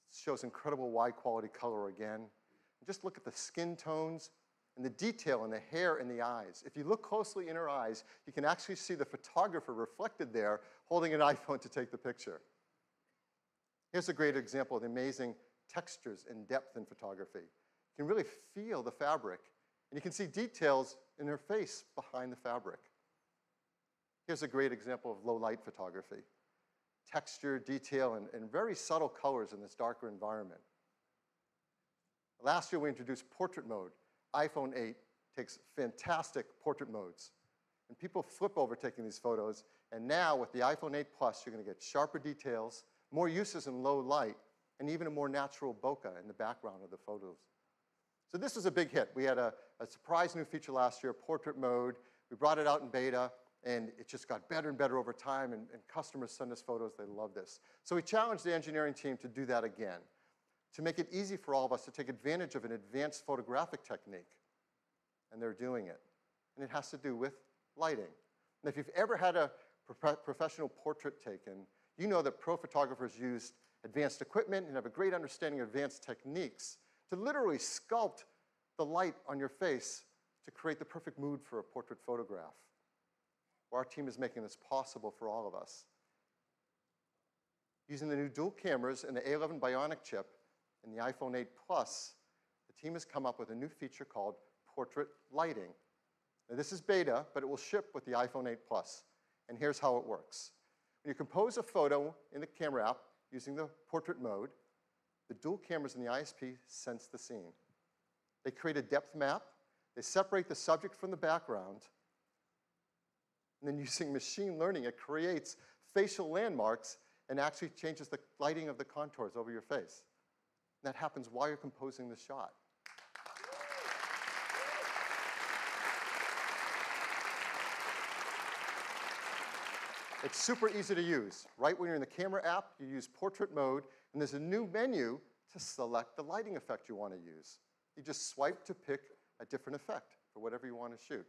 D: It shows incredible wide quality color again. And just look at the skin tones and the detail in the hair and the eyes. If you look closely in her eyes, you can actually see the photographer reflected there holding an iPhone to take the picture. Here's a great example of the amazing textures and depth in photography. You can really feel the fabric, and you can see details in her face behind the fabric. Here's a great example of low light photography. Texture, detail, and very subtle colors in this darker environment. Last year we introduced portrait mode. iPhone 8 takes fantastic portrait modes. And people flip over taking these photos, and now with the iPhone 8 Plus, you're going to get sharper details, more uses in low light, and even a more natural bokeh in the background of the photos. So this was a big hit. We had a surprise new feature last year, portrait mode. We brought it out in beta, and it just got better and better over time, and customers send us photos. They love this. So we challenged the engineering team to do that again, to make it easy for all of us to take advantage of an advanced photographic technique. And they're doing it. And it has to do with lighting. And if you've ever had a professional portrait taken, you know that pro photographers use advanced equipment and have a great understanding of advanced techniques to literally sculpt the light on your face to create the perfect mood for a portrait photograph. Well, our team is making this possible for all of us. Using the new dual cameras and the A11 Bionic chip and the iPhone 8 Plus, the team has come up with a new feature called portrait lighting. Now, this is beta, but it will ship with the iPhone 8 Plus. And here's how it works. When you compose a photo in the camera app using the portrait mode, the dual cameras in the ISP sense the scene. They create a depth map. They separate the subject from the background. And then using machine learning, it creates facial landmarks and actually changes the lighting of the contours over your face. And that happens while you're composing the shot. It's super easy to use. Right when you're in the camera app, you use portrait mode, and there's a new menu to select the lighting effect you want to use. You just swipe to pick a different effect for whatever you want to shoot.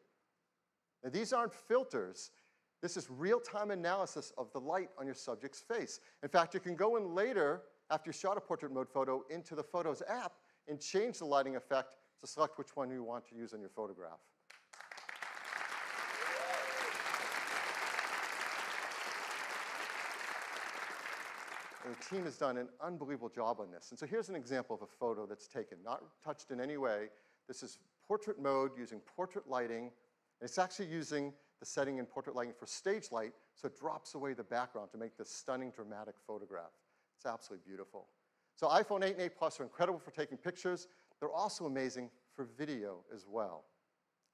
D: Now, these aren't filters. This is real-time analysis of the light on your subject's face. In fact, you can go in later, after you shot a portrait mode photo, into the Photos app and change the lighting effect to select which one you want to use on your photograph. And the team has done an unbelievable job on this. And so here's an example of a photo that's taken, not touched in any way. This is portrait mode using portrait lighting, and it's actually using the setting in portrait lighting for stage light, so it drops away the background to make this stunning, dramatic photograph. It's absolutely beautiful. So iPhone 8 and 8 Plus are incredible for taking pictures. They're also amazing for video as well.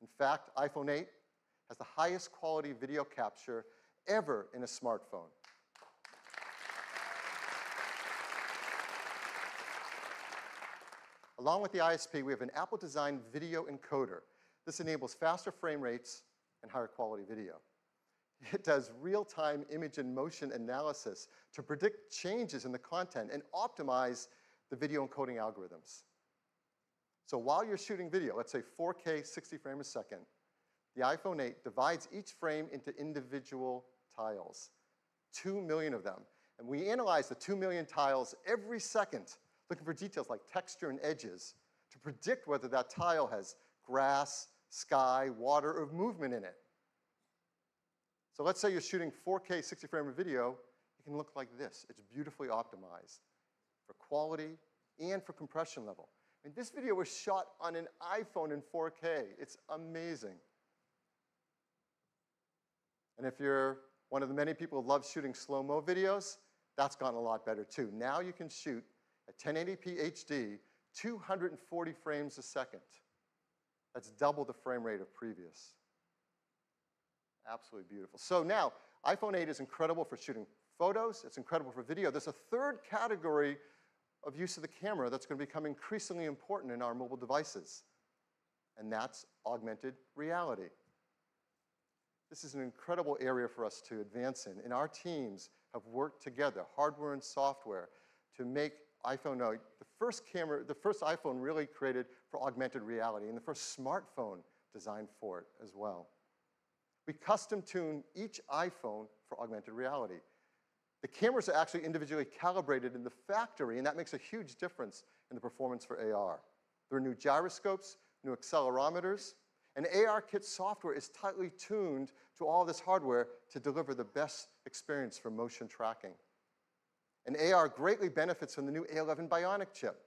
D: In fact, iPhone 8 has the highest quality video capture ever in a smartphone. Along with the ISP, we have an Apple-designed video encoder. This enables faster frame rates and higher quality video. It does real-time image and motion analysis to predict changes in the content and optimize the video encoding algorithms. So while you're shooting video, let's say 4K 60 frames a second, the iPhone 8 divides each frame into individual tiles, 2 million of them. And we analyze the 2 million tiles every second, looking for details like texture and edges to predict whether that tile has grass, sky, water, or movement in it. So let's say you're shooting 4K 60 frame of video, it can look like this. It's beautifully optimized for quality and for compression level. And this video was shot on an iPhone in 4K. It's amazing. And if you're one of the many people who love shooting slow-mo videos, that's gotten a lot better too. Now you can shoot at 1080p HD, 240 frames a second. That's double the frame rate of previous. Absolutely beautiful. So now, iPhone 8 is incredible for shooting photos. It's incredible for video. There's a third category of use of the camera that's going to become increasingly important in our mobile devices, and that's augmented reality. This is an incredible area for us to advance in, and our teams have worked together, hardware and software, to make iPhone 8 the first iPhone really created for augmented reality, and the first smartphone designed for it as well. We custom-tune each iPhone for augmented reality. The cameras are actually individually calibrated in the factory, and that makes a huge difference in the performance for AR. There are new gyroscopes, new accelerometers, and ARKit software is tightly tuned to all this hardware to deliver the best experience for motion tracking. And AR greatly benefits from the new A11 Bionic chip.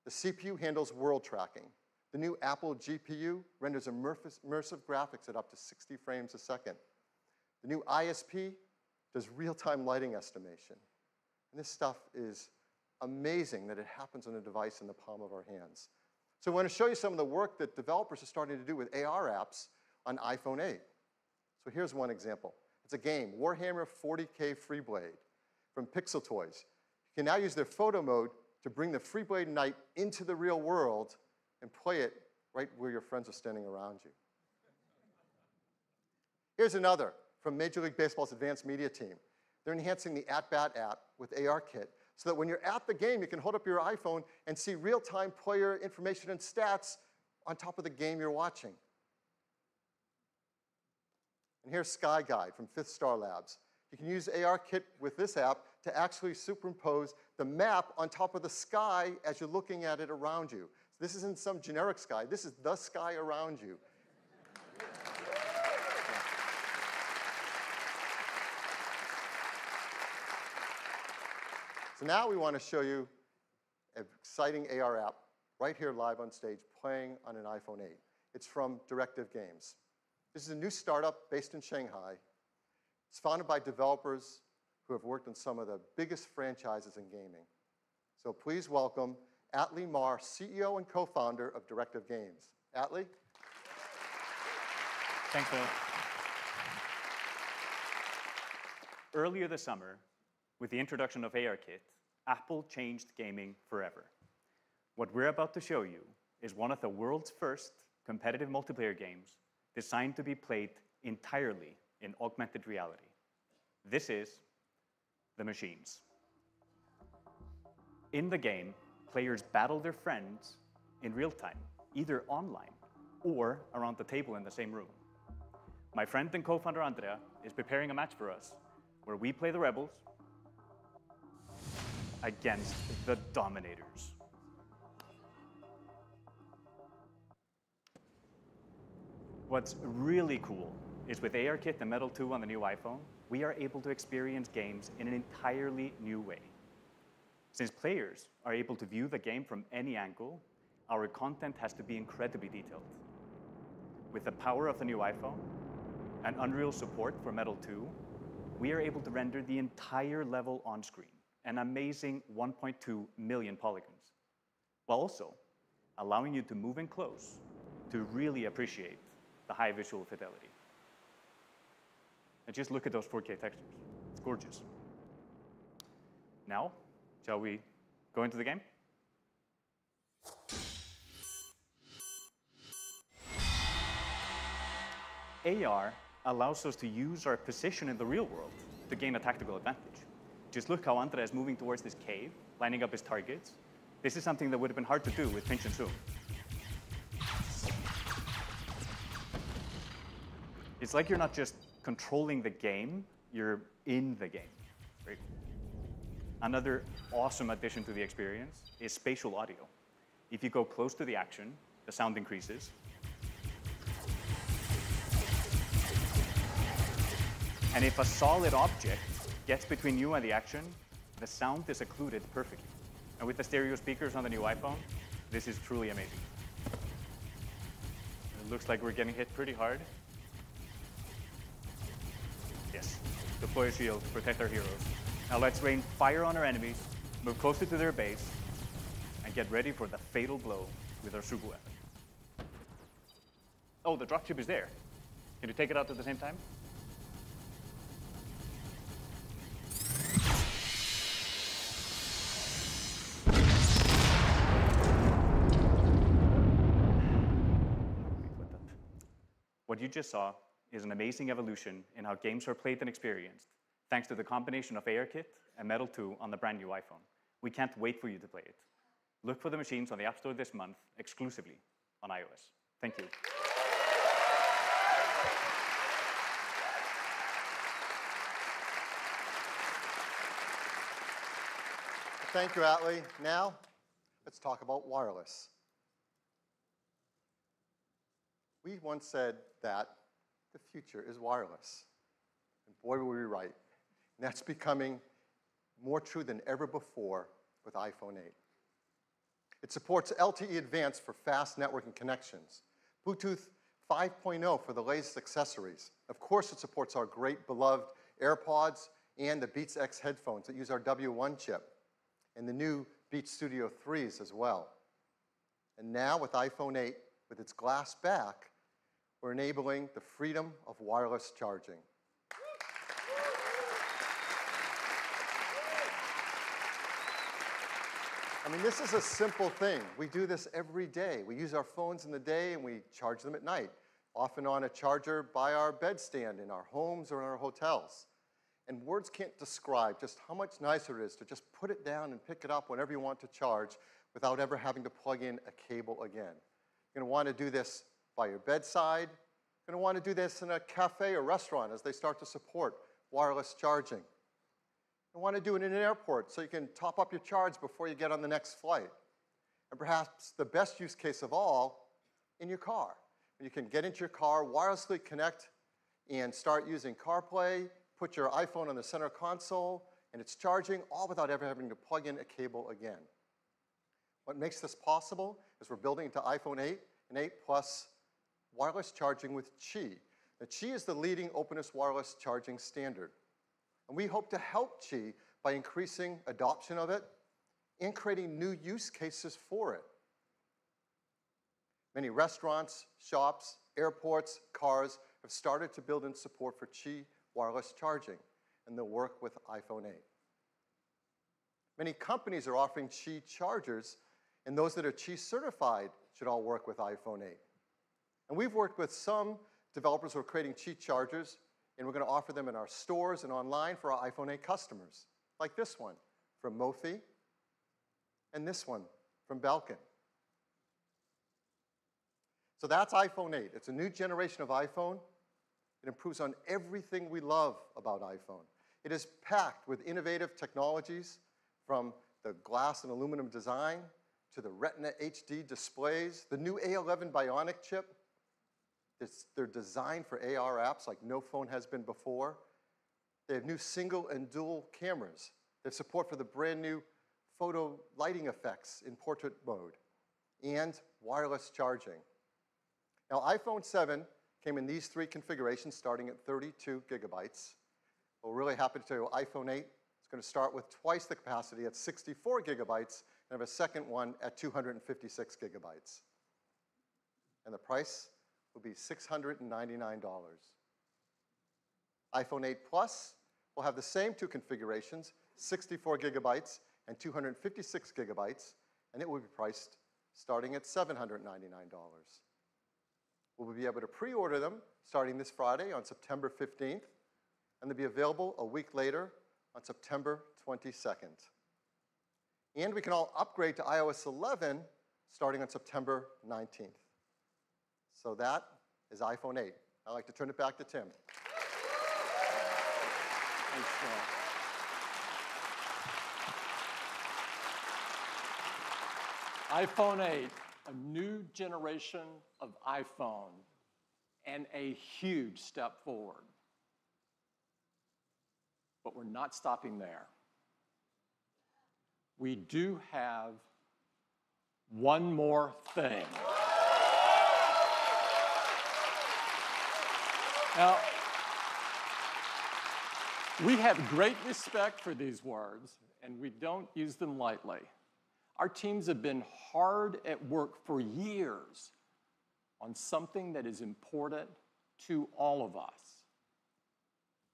D: The CPU handles world tracking. The new Apple GPU renders immersive graphics at up to 60 frames a second. The new ISP does real-time lighting estimation. And this stuff is amazing that it happens on a device in the palm of our hands. So I want to show you some of the work that developers are starting to do with AR apps on iPhone 8. So here's one example. It's a game, Warhammer 40K Freeblade from Pixel Toys. You can now use their photo mode to bring the Freeblade Knight into the real world and play it right where your friends are standing around you. Here's another from Major League Baseball's advanced media team. They're enhancing the At-Bat app with ARKit so that when you're at the game, you can hold up your iPhone and see real-time player information and stats on top of the game you're watching. And here's Sky Guide from Fifth Star Labs. You can use ARKit with this app to actually superimpose the map on top of the sky as you're looking at it around you. So this isn't some generic sky. This is the sky around you. So now we want to show you an exciting AR app right here live on stage playing on an iPhone 8. It's from Directive Games. This is a new startup based in Shanghai. It's founded by developers who have worked on some of the biggest franchises in gaming. So please welcome Atlee Mar, CEO and co-founder of Directive Games. Atlee?
C: Thanks, Phil. Earlier this summer, with the introduction of ARKit, Apple changed gaming forever. What we're about to show you is one of the world's first competitive multiplayer games designed to be played entirely in augmented reality. This is The Machines. In the game, players battle their friends in real time, either online or around the table in the same room. My friend and co-founder Andrea is preparing a match for us where we play the rebels against the dominators. What's really cool is with ARKit and Metal 2 on the new iPhone, we are able to experience games in an entirely new way. Since players are able to view the game from any angle, our content has to be incredibly detailed. With the power of the new iPhone and Unreal support for Metal 2, we are able to render the entire level on screen, an amazing 1.2 million polygons, while also allowing you to move in close to really appreciate the high visual fidelity. And just look at those 4K textures. It's gorgeous. Now, shall we go into the game? AR allows us to use our position in the real world to gain a tactical advantage. Just look how Andrea is moving towards this cave, lining up his targets. This is something that would have been hard to do with pinch and zoom. It's like you're not just controlling the game, you're in the game. Very cool. Another awesome addition to the experience is spatial audio. If you go close to the action, the sound increases. And if a solid object gets between you and the action, the sound is occluded perfectly. And with the stereo speakers on the new iPhone, this is truly amazing. It looks like we're getting hit pretty hard. Yes, deploy a shield, protect our heroes. Now let's rain fire on our enemies, move closer to their base, and get ready for the fatal blow with our super weapon. Oh, the dropship is there. Can you take it out at the same time? What you just saw is an amazing evolution in how games are played and experienced, thanks to the combination of ARKit and Metal 2 on the brand new iPhone. We can't wait for you to play it. Look for the machines on the App Store this month, exclusively on iOS. Thank you.
D: Thank you, Atli. Now, let's talk about wireless. We once said that the future is wireless. And boy, were we right. And that's becoming more true than ever before with iPhone 8. It supports LTE Advanced for fast networking connections, Bluetooth 5.0 for the latest accessories. Of course, it supports our great beloved AirPods and the Beats X headphones that use our W1 chip, and the new Beats Studio 3s as well. And now with iPhone 8, with its glass back, we're enabling the freedom of wireless charging. I mean, this is a simple thing. We do this every day. We use our phones in the day and we charge them at night, often on a charger by our bedstand in our homes or in our hotels. And words can't describe just how much nicer it is to just put it down and pick it up whenever you want to charge without ever having to plug in a cable again. You're going to want to do this by your bedside. You're going to want to do this in a cafe or restaurant as they start to support wireless charging. You want to do it in an airport so you can top up your charge before you get on the next flight. And perhaps the best use case of all, in your car. You can get into your car, wirelessly connect, and start using CarPlay, put your iPhone on the center console, and it's charging, all without ever having to plug in a cable again. What makes this possible is we're building into iPhone 8 and 8 Plus wireless charging with Qi. Now, Qi is the leading openness wireless charging standard. And we hope to help Qi by increasing adoption of it and creating new use cases for it. Many restaurants, shops, airports, cars have started to build in support for Qi wireless charging, and they'll work with iPhone 8. Many companies are offering Qi chargers, and those that are Qi certified should all work with iPhone 8. And we've worked with some developers who are creating Qi chargers, and we're going to offer them in our stores and online for our iPhone 8 customers, like this one from Mophie and this one from Belkin. So that's iPhone 8. It's a new generation of iPhone. It improves on everything we love about iPhone. It is packed with innovative technologies, from the glass and aluminum design to the Retina HD displays, the new A11 Bionic chip. They're designed for AR apps like no phone has been before. They have new single and dual cameras. They have support for the brand new photo lighting effects in portrait mode. and wireless charging. Now, iPhone 7 came in these three configurations, starting at 32 gigabytes. We're really happy to tell you iPhone 8 is going to start with twice the capacity at 64 gigabytes and have a second one at 256 gigabytes. And the price will be $699. iPhone 8 Plus will have the same two configurations, 64 gigabytes and 256 gigabytes, and it will be priced starting at $799. We'll be able to pre-order them starting this Friday on September 15th, and they'll be available a week later on September 22nd. And we can all upgrade to iOS 11 starting on September 19th. So that is iPhone 8. I'd like to turn it back to Tim.
B: Thanks, Phil. iPhone 8, a new generation of iPhone, and a huge step forward. But we're not stopping there. We do have one more thing. Now, we have great respect for these words, and we don't use them lightly. Our teams have been hard at work for years on something that is important to all of us,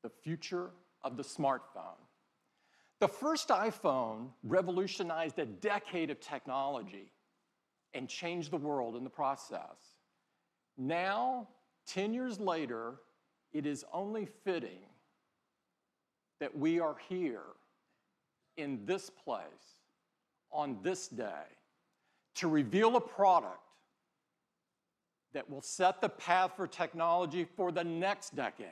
B: the future of the smartphone. The first iPhone revolutionized a decade of technology and changed the world in the process. Now, 10 years later, it is only fitting that we are here in this place on this day to reveal a product that will set the path for technology for the next decade.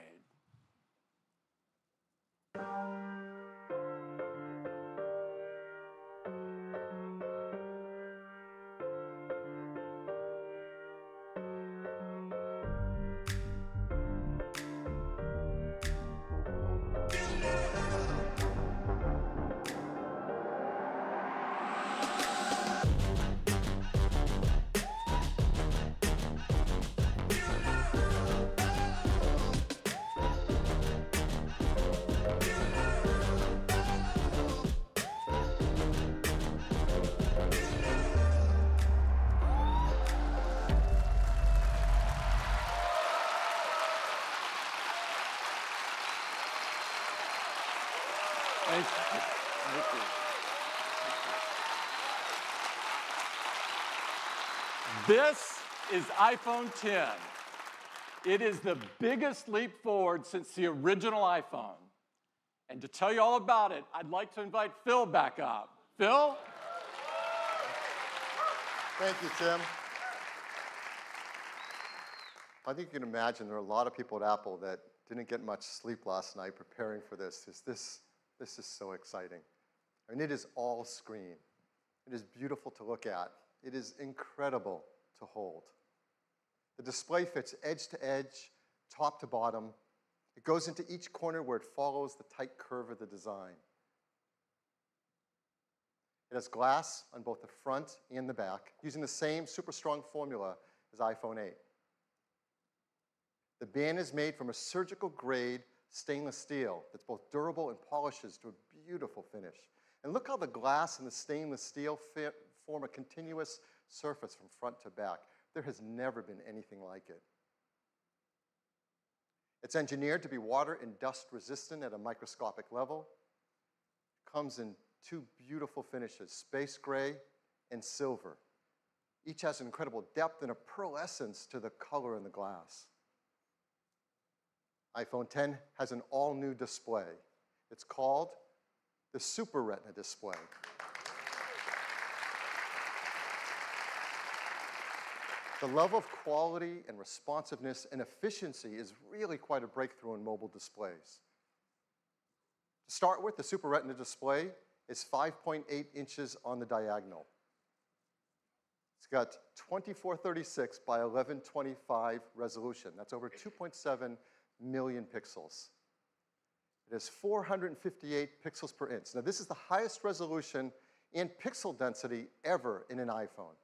B: Thank you. Thank you. This is iPhone 10. It is the biggest leap forward since the original iPhone. And to tell you all about it, I'd like to invite Phil back up. Phil?
D: Thank you, Tim. I think you can imagine there are a lot of people at Apple that didn't get much sleep last night preparing for this. This is so exciting. I mean, it is all screen. It is beautiful to look at. It is incredible to hold. The display fits edge to edge, top to bottom. It goes into each corner where it follows the tight curve of the design. It has glass on both the front and the back, using the same super strong formula as iPhone 8. The band is made from a surgical grade stainless steel that's both durable and polishes to a beautiful finish. And look how the glass and the stainless steel form a continuous surface from front to back. There has never been anything like it. It's engineered to be water and dust resistant at a microscopic level. It comes in two beautiful finishes, space gray and silver. Each has an incredible depth and a pearlescence to the color in the glass. iPhone 10 has an all-new display. It's called the Super Retina display. The level of quality and responsiveness and efficiency is really quite a breakthrough in mobile displays. To start with, the Super Retina display is 5.8 inches on the diagonal. It's got 2436 by 1125 resolution. That's over 2.7 million pixels. It has 458 pixels per inch. Now, this is the highest resolution and pixel density ever in an iPhone.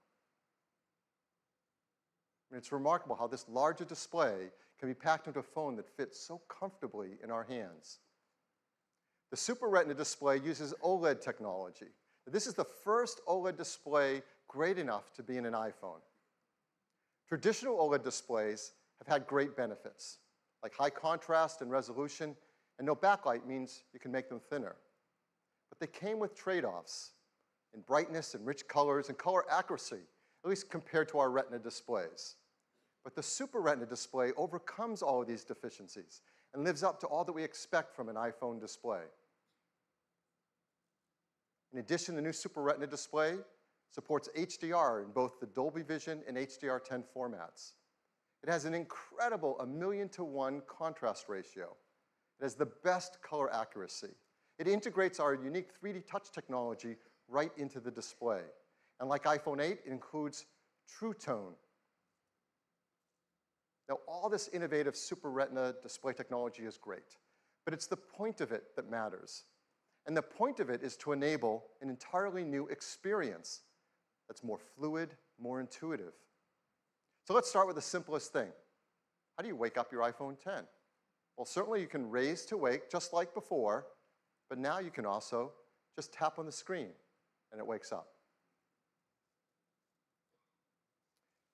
D: And it's remarkable how this larger display can be packed into a phone that fits so comfortably in our hands. The Super Retina display uses OLED technology. This is the first OLED display great enough to be in an iPhone. Traditional OLED displays have had great benefits, like high contrast and resolution, and no backlight means you can make them thinner. But they came with trade-offs in brightness and rich colors and color accuracy, at least compared to our Retina displays. But the Super Retina display overcomes all of these deficiencies and lives up to all that we expect from an iPhone display. In addition, the new Super Retina display supports HDR in both the Dolby Vision and HDR10 formats. It has an incredible 1,000,000 to 1 contrast ratio. It has the best color accuracy. It integrates our unique 3D touch technology right into the display. And like iPhone 8, it includes True Tone. Now, all this innovative Super Retina display technology is great, but it's the point of it that matters. And the point of it is to enable an entirely new experience that's more fluid, more intuitive. So let's start with the simplest thing. How do you wake up your iPhone 10? Well, certainly you can raise to wake just like before, but now you can also just tap on the screen and it wakes up.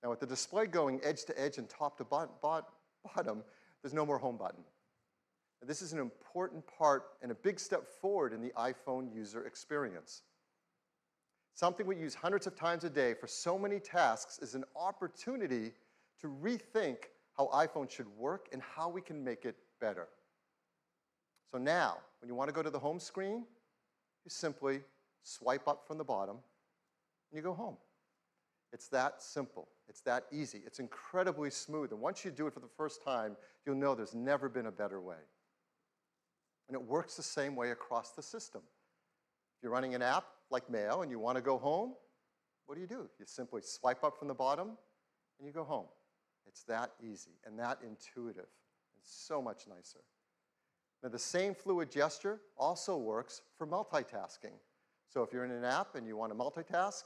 D: Now with the display going edge to edge and top to bottom, there's no more home button. Now, this is an important part and a big step forward in the iPhone user experience. Something we use hundreds of times a day for so many tasks is an opportunity to rethink how iPhone should work and how we can make it better. So now, when you want to go to the home screen, you simply swipe up from the bottom and you go home. It's that simple. It's that easy. It's incredibly smooth. And once you do it for the first time, you'll know there's never been a better way. And it works the same way across the system. If you're running an app like Mail and you want to go home, what do? You simply swipe up from the bottom and you go home. It's that easy and that intuitive and so much nicer. Now, the same fluid gesture also works for multitasking. So if you're in an app and you want to multitask,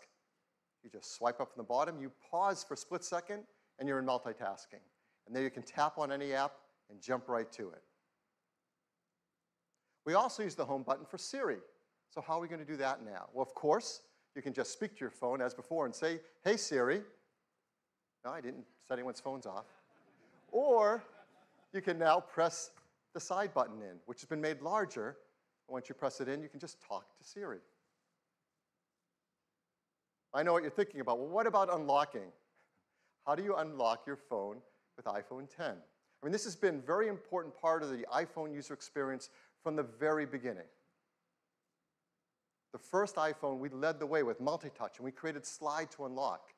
D: you just swipe up from the bottom, you pause for a split second, and you're in multitasking. And then you can tap on any app and jump right to it. We also use the home button for Siri. So how are we going to do that now? Well, of course, you can just speak to your phone as before and say, "Hey, Siri." No, I didn't set anyone's phones off. Or you can now press the side button in, which has been made larger. And once you press it in, you can just talk to Siri. I know what you're thinking about. Well, what about unlocking? How do you unlock your phone with iPhone 10? I mean, this has been a very important part of the iPhone user experience from the very beginning. The first iPhone, we led the way with multi-touch, and we created slide to unlock.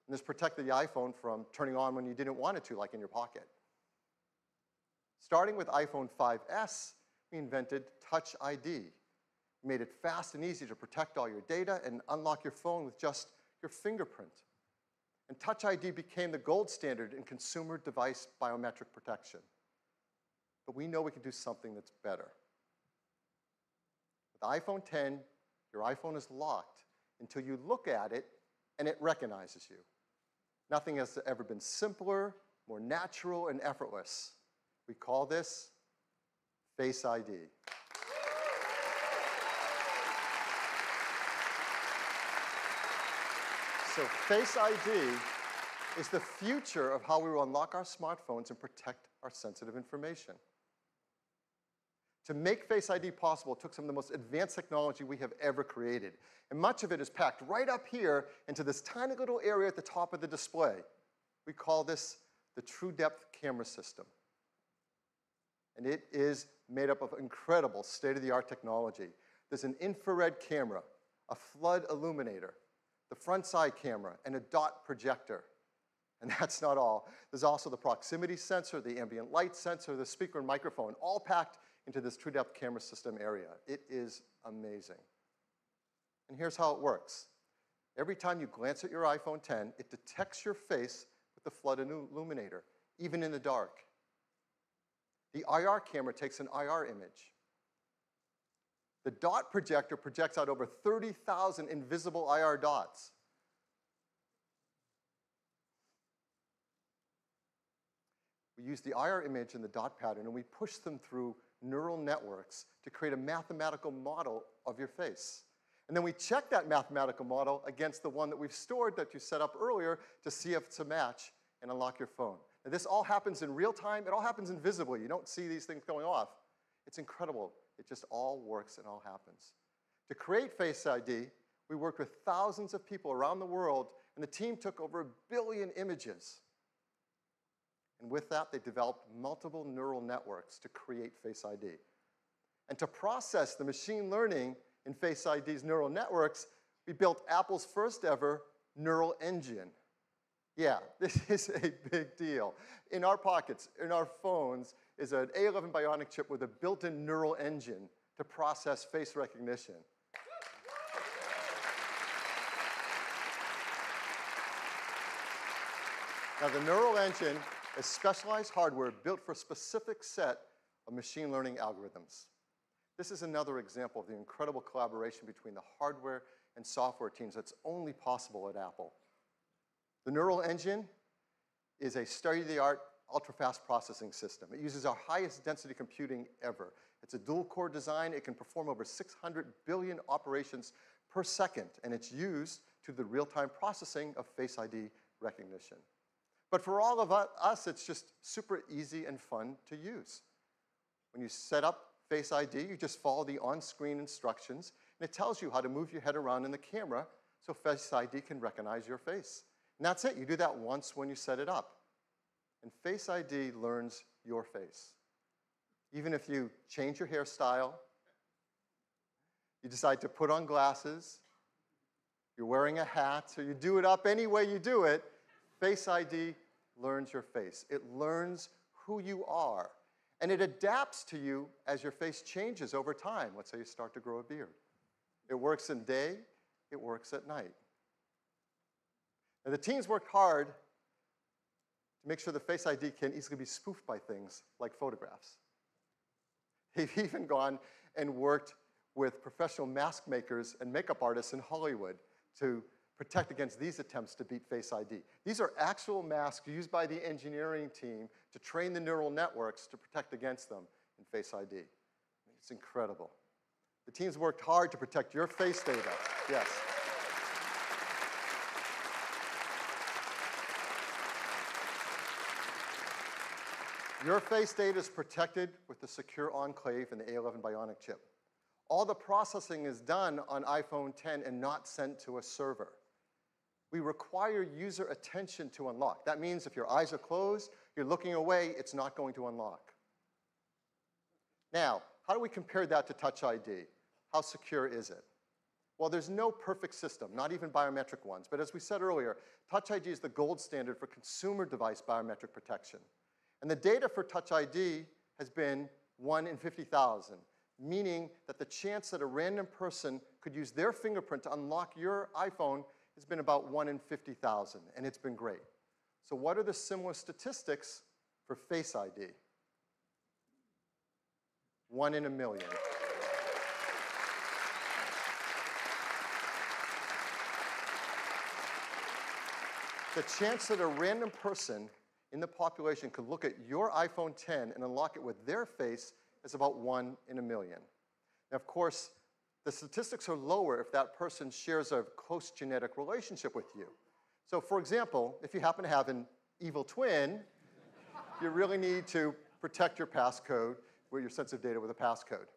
D: And this protected the iPhone from turning on when you didn't want it to, like in your pocket. Starting with iPhone 5S, we invented Touch ID. We made it fast and easy to protect all your data and unlock your phone with just your fingerprint. And Touch ID became the gold standard in consumer device biometric protection. But we know we can do something that's better. With iPhone 10, your iPhone is locked until you look at it and it recognizes you. Nothing has ever been simpler, more natural, and effortless. We call this Face ID. So Face ID is the future of how we will unlock our smartphones and protect our sensitive information. To make Face ID possible, it took some of the most advanced technology we have ever created. And much of it is packed right up here into this tiny little area at the top of the display. We call this the True Depth camera system. And it is made up of incredible state-of-the-art technology. There's an infrared camera, a flood illuminator, the front side camera, and a dot projector. And that's not all. There's also the proximity sensor, the ambient light sensor, the speaker and microphone, all packed into this True Depth camera system area. It is amazing. And here's how it works. Every time you glance at your iPhone 10, it detects your face with the flood illuminator, even in the dark. The IR camera takes an IR image. The dot projector projects out over 30,000 invisible IR dots. We use the IR image and the dot pattern, and we push them through neural networks to create a mathematical model of your face. And then we check that mathematical model against the one that we've stored that you set up earlier to see if it's a match and unlock your phone. Now, this all happens in real time. It all happens invisibly. You don't see these things going off. It's incredible. It just all works and all happens. To create Face ID, we worked with thousands of people around the world, and the team took over 1 billion images. And with that, they developed multiple neural networks to create Face ID. And to process the machine learning in Face ID's neural networks, we built Apple's first ever neural engine. Yeah, this is a big deal. In our pockets, in our phones, is an A11 Bionic chip with a built-in neural engine to process face recognition. Now, the neural engine is specialized hardware built for a specific set of machine learning algorithms. This is another example of the incredible collaboration between the hardware and software teams that's only possible at Apple. The neural engine is a state-of-the-art ultra-fast processing system. It uses our highest density computing ever. It's a dual-core design. It can perform over 600 billion operations per second, and it's used to the real-time processing of Face ID recognition. But for all of us, it's just super easy and fun to use. When you set up Face ID, you just follow the on-screen instructions, and it tells you how to move your head around in the camera so Face ID can recognize your face. And that's it. You do that once when you set it up. And Face ID learns your face. Even if you change your hairstyle, you decide to put on glasses, you're wearing a hat, or you do it up any way you do it, Face ID learns your face. It learns who you are. And it adapts to you as your face changes over time. Let's say you start to grow a beard. It works in day, it works at night. Now, the teams worked hard to make sure the Face ID can easily be spoofed by things like photographs. They've even gone and worked with professional mask makers and makeup artists in Hollywood to protect against these attempts to beat Face ID. These are actual masks used by the engineering team to train the neural networks to protect against them in Face ID. It's incredible. The teams worked hard to protect your face data. Yes. Your face data is protected with the secure enclave and the A11 Bionic chip. All the processing is done on iPhone 10 and not sent to a server. We require user attention to unlock. That means if your eyes are closed, you're looking away, it's not going to unlock. Now, how do we compare that to Touch ID? How secure is it? Well, there's no perfect system, not even biometric ones. But as we said earlier, Touch ID is the gold standard for consumer device biometric protection. And the data for Touch ID has been 1 in 50,000, meaning that the chance that a random person could use their fingerprint to unlock your iPhone has been about 1 in 50,000, and it's been great. So what are the similar statistics for Face ID? 1 in a million. The chance that a random person in the population could look at your iPhone 10 and unlock it with their face is about 1 in a million. Now, of course, the statistics are lower if that person shares a close genetic relationship with you. So, for example, if you happen to have an evil twin, you really need to protect your passcode, or your sensitive data with a passcode.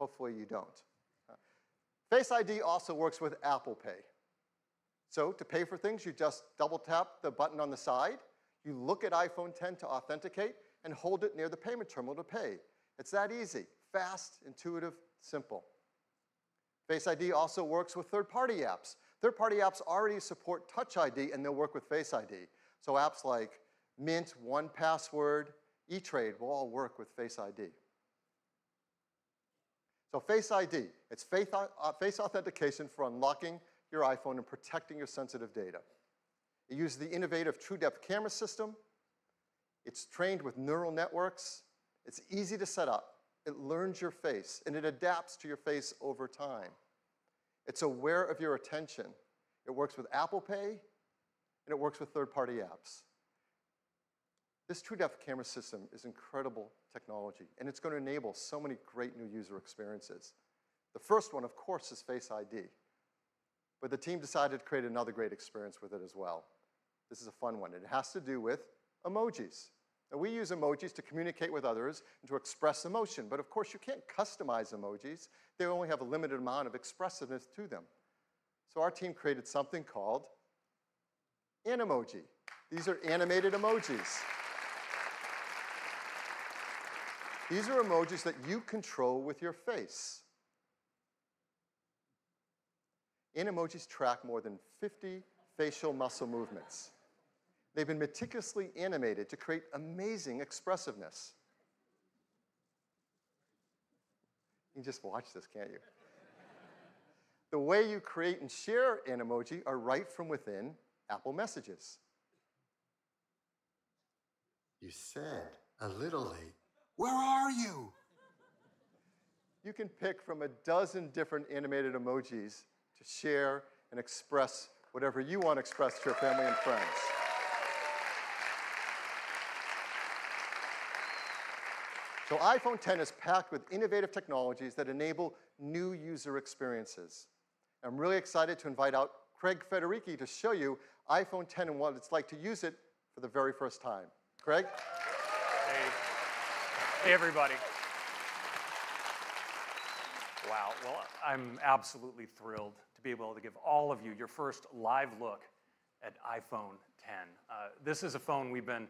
D: Hopefully you don't. Face ID also works with Apple Pay. So to pay for things, you just double tap the button on the side, you look at iPhone 10 to authenticate, and hold it near the payment terminal to pay. It's that easy, fast, intuitive, simple. Face ID also works with third-party apps. Third-party apps already support Touch ID, and they'll work with Face ID. So apps like Mint, 1Password, eTrade will all work with Face ID. So Face ID, it's face authentication for unlocking your iPhone and protecting your sensitive data. It uses the innovative TrueDepth camera system. It's trained with neural networks. It's easy to set up. It learns your face, and it adapts to your face over time. It's aware of your attention. It works with Apple Pay, and it works with third-party apps. This true depth camera system is incredible technology, and it's going to enable so many great new user experiences. The first one, of course, is Face ID. But the team decided to create another great experience with it as well. This is a fun one. It has to do with emojis. Now, we use emojis to communicate with others and to express emotion, but of course, you can't customize emojis. They only have a limited amount of expressiveness to them. So our team created something called Animoji. These are animated emojis. These are emojis that you control with your face. Animojis track more than 50 facial muscle movements. They've been meticulously animated to create amazing expressiveness. You can just watch this, can't you? The way you create and share Animoji are right from within Apple Messages.
I: You said a little late. Where are you?
D: You can pick from a dozen different animated emojis to share and express whatever you want to express to your family and friends. So iPhone X is packed with innovative technologies that enable new user experiences. I'm really excited to invite out Craig Federici to show you iPhone X and what it's like to use it for the very first time. Craig?
M: Hey everybody. Wow, well, I'm absolutely thrilled to be able to give all of you your first live look at iPhone X. This is a phone we've been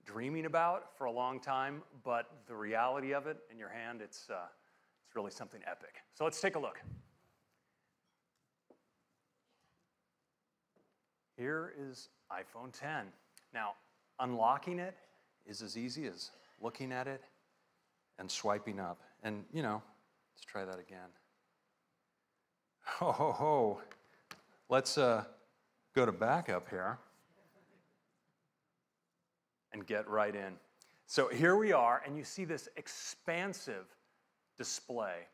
M: dreaming about for a long time, but the reality of it in your hand, it's really something epic. So let's take a look. Here is iPhone X. Now, unlocking it is as easy as looking at it and swiping up. And, you know, let's try that again. Ho, ho, ho. Let's go to backup here and get right in. So here we are, and you see this expansive display.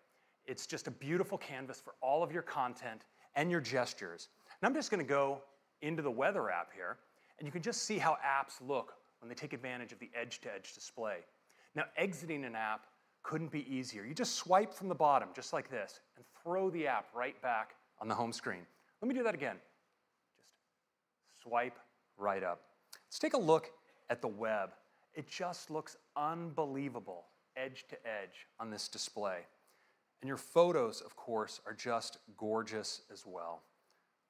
M: It's just a beautiful canvas for all of your content and your gestures. And I'm just going to go into the weather app here, and you can just see how apps look when they take advantage of the edge-to-edge display. Now, exiting an app couldn't be easier. You just swipe from the bottom, just like this, and throw the app right back on the home screen. Let me do that again. Just swipe right up. Let's take a look at the web. It just looks unbelievable, edge to edge on this display. And your photos, of course, are just gorgeous as well.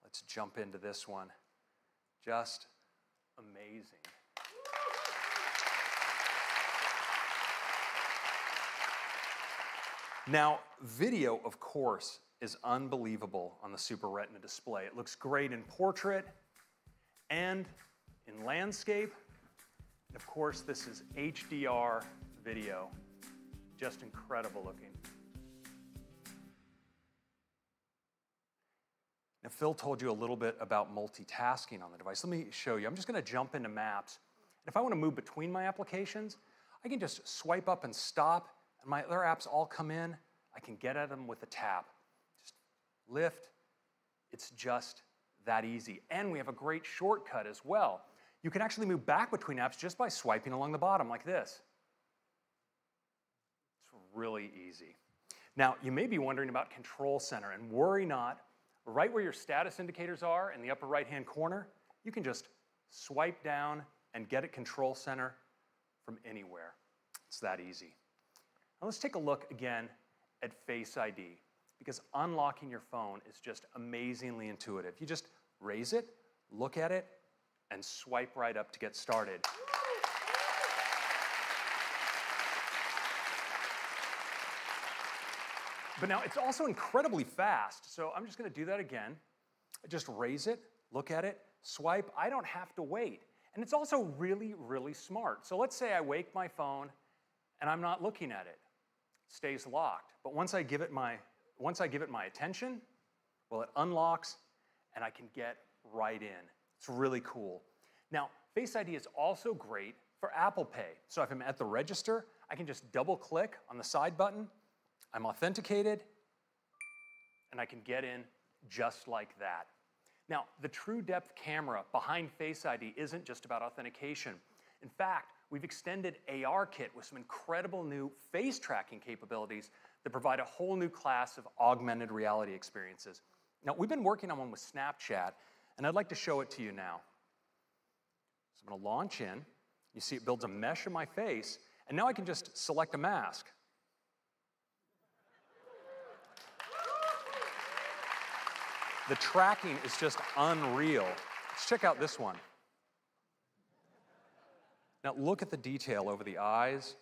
M: Let's jump into this one. Just amazing. Now, video, of course, is unbelievable on the Super Retina display. It looks great in portrait and in landscape. And of course, this is HDR video. Just incredible looking. Now, Phil told you a little bit about multitasking on the device. Let me show you. I'm just going to jump into Maps. And if I want to move between my applications, I can just swipe up and stop, and my other apps all come in. I can get at them with a tap. Just lift. It's just that easy. And we have a great shortcut as well. You can actually move back between apps just by swiping along the bottom like this. It's really easy. Now, you may be wondering about Control Center, and worry not. Right where your status indicators are in the upper right-hand corner, you can just swipe down and get at Control Center from anywhere. It's that easy. Now let's take a look again at Face ID, because unlocking your phone is just amazingly intuitive. You just raise it, look at it, and swipe right up to get started. But now it's also incredibly fast, so I'm just going to do that again. I just raise it, look at it, swipe. I don't have to wait. And it's also really, really smart. So let's say I wake my phone and I'm not looking at it. It stays locked. But once I give it my attention, well, it unlocks and I can get right in. It's really cool. Now, Face ID is also great for Apple Pay. So if I'm at the register, I can just double click on the side button. I'm authenticated, and I can get in just like that. Now, the true depth camera behind Face ID isn't just about authentication. In fact, we've extended ARKit with some incredible new face tracking capabilities that provide a whole new class of augmented reality experiences. Now, we've been working on one with Snapchat, and I'd like to show it to you now. So I'm going to launch in. You see it builds a mesh of my face, and now I can just select a mask. The tracking is just unreal. Let's check out this one. Now look at the detail over the eyes,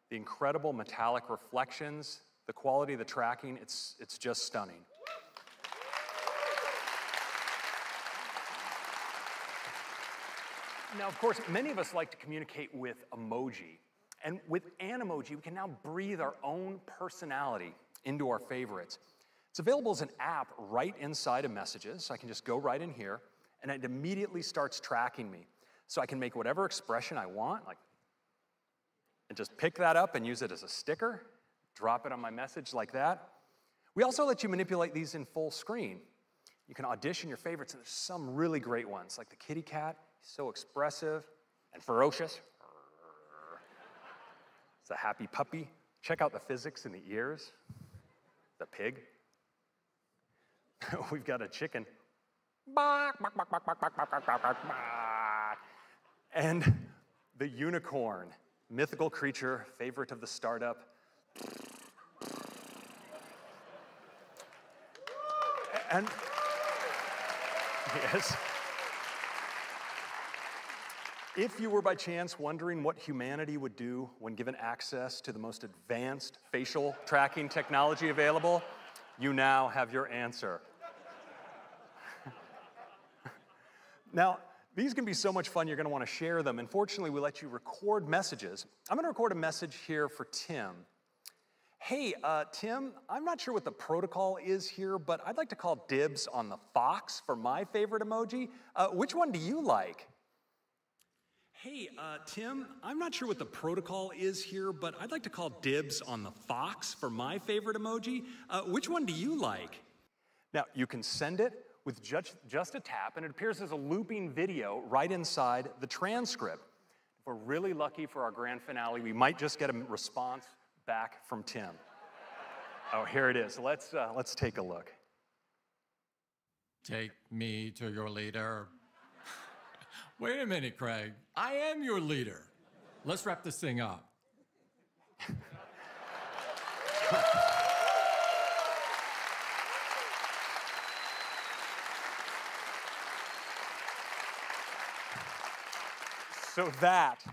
M: the incredible metallic reflections, the quality of the tracking, it's just stunning. Now, of course, many of us like to communicate with emoji. And with Animoji, we can now breathe our own personality into our favorites. It's available as an app right inside of Messages. So I can just go right in here, and it immediately starts tracking me. So I can make whatever expression I want, and just pick that up and use it as a sticker, drop it on my message like that. We also let you manipulate these in full screen. You can audition your favorites, and there's some really great ones, like the kitty cat, so expressive and ferocious. It's a happy puppy. Check out the physics in the ears. The pig. We've got a chicken. And the unicorn, mythical creature, favorite of the startup. And yes. If you were by chance wondering what humanity would do when given access to the most advanced facial tracking technology available, you now have your answer. Now, these can be so much fun, you're going to want to share them. Unfortunately, we let you record messages. I'm going to record a message here for Tim. Hey, Tim, I'm not sure what the protocol is here, but I'd like to call dibs on the fox for my favorite emoji. Which one do you like? Hey, Tim, I'm not sure what the protocol is here, but I'd like to call dibs on the fox for my favorite emoji. Which one do you like? Now, you can send it with just a tap, and it appears as a looping video right inside the transcript. If we're really lucky for our grand finale, we might just get a response back from Tim. Oh, here it is. Let's take a look.
B: Take me to your leader. Wait a minute, Craig. I am your leader. Let's wrap this thing up.
M: So that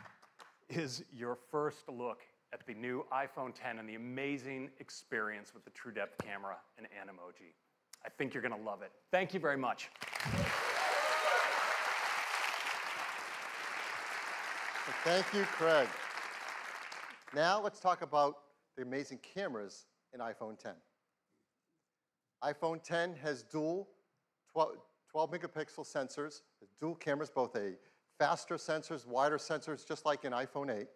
M: is your first look at the new iPhone X and the amazing experience with the True Depth camera and Animoji. I think you're going to love it. Thank you very much.
D: Thank you, Craig. Now let's talk about the amazing cameras in iPhone X. iPhone X has dual 12 megapixel sensors, dual cameras, both a faster sensors, wider sensors, just like in iPhone 8.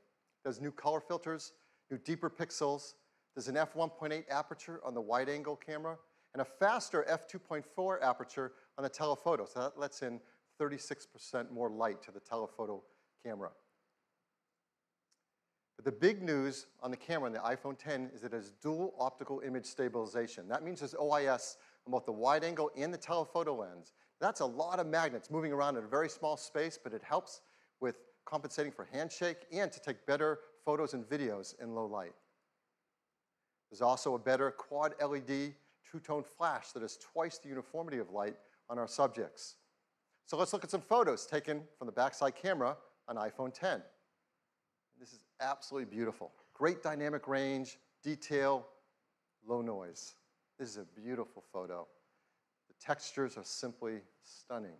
D: There's new color filters, new deeper pixels. There's an f1.8 aperture on the wide-angle camera, and a faster f2.4 aperture on the telephoto. So that lets in 36% more light to the telephoto camera. But the big news on the camera on the iPhone X is it has dual optical image stabilization. That means there's OIS on both the wide-angle and the telephoto lens. That's a lot of magnets moving around in a very small space, but it helps with compensating for handshake and to take better photos and videos in low light. There's also a better quad LED two-tone flash that has twice the uniformity of light on our subjects. So let's look at some photos taken from the backside camera on iPhone X. This is absolutely beautiful. Great dynamic range, detail, low noise. This is a beautiful photo. The textures are simply stunning.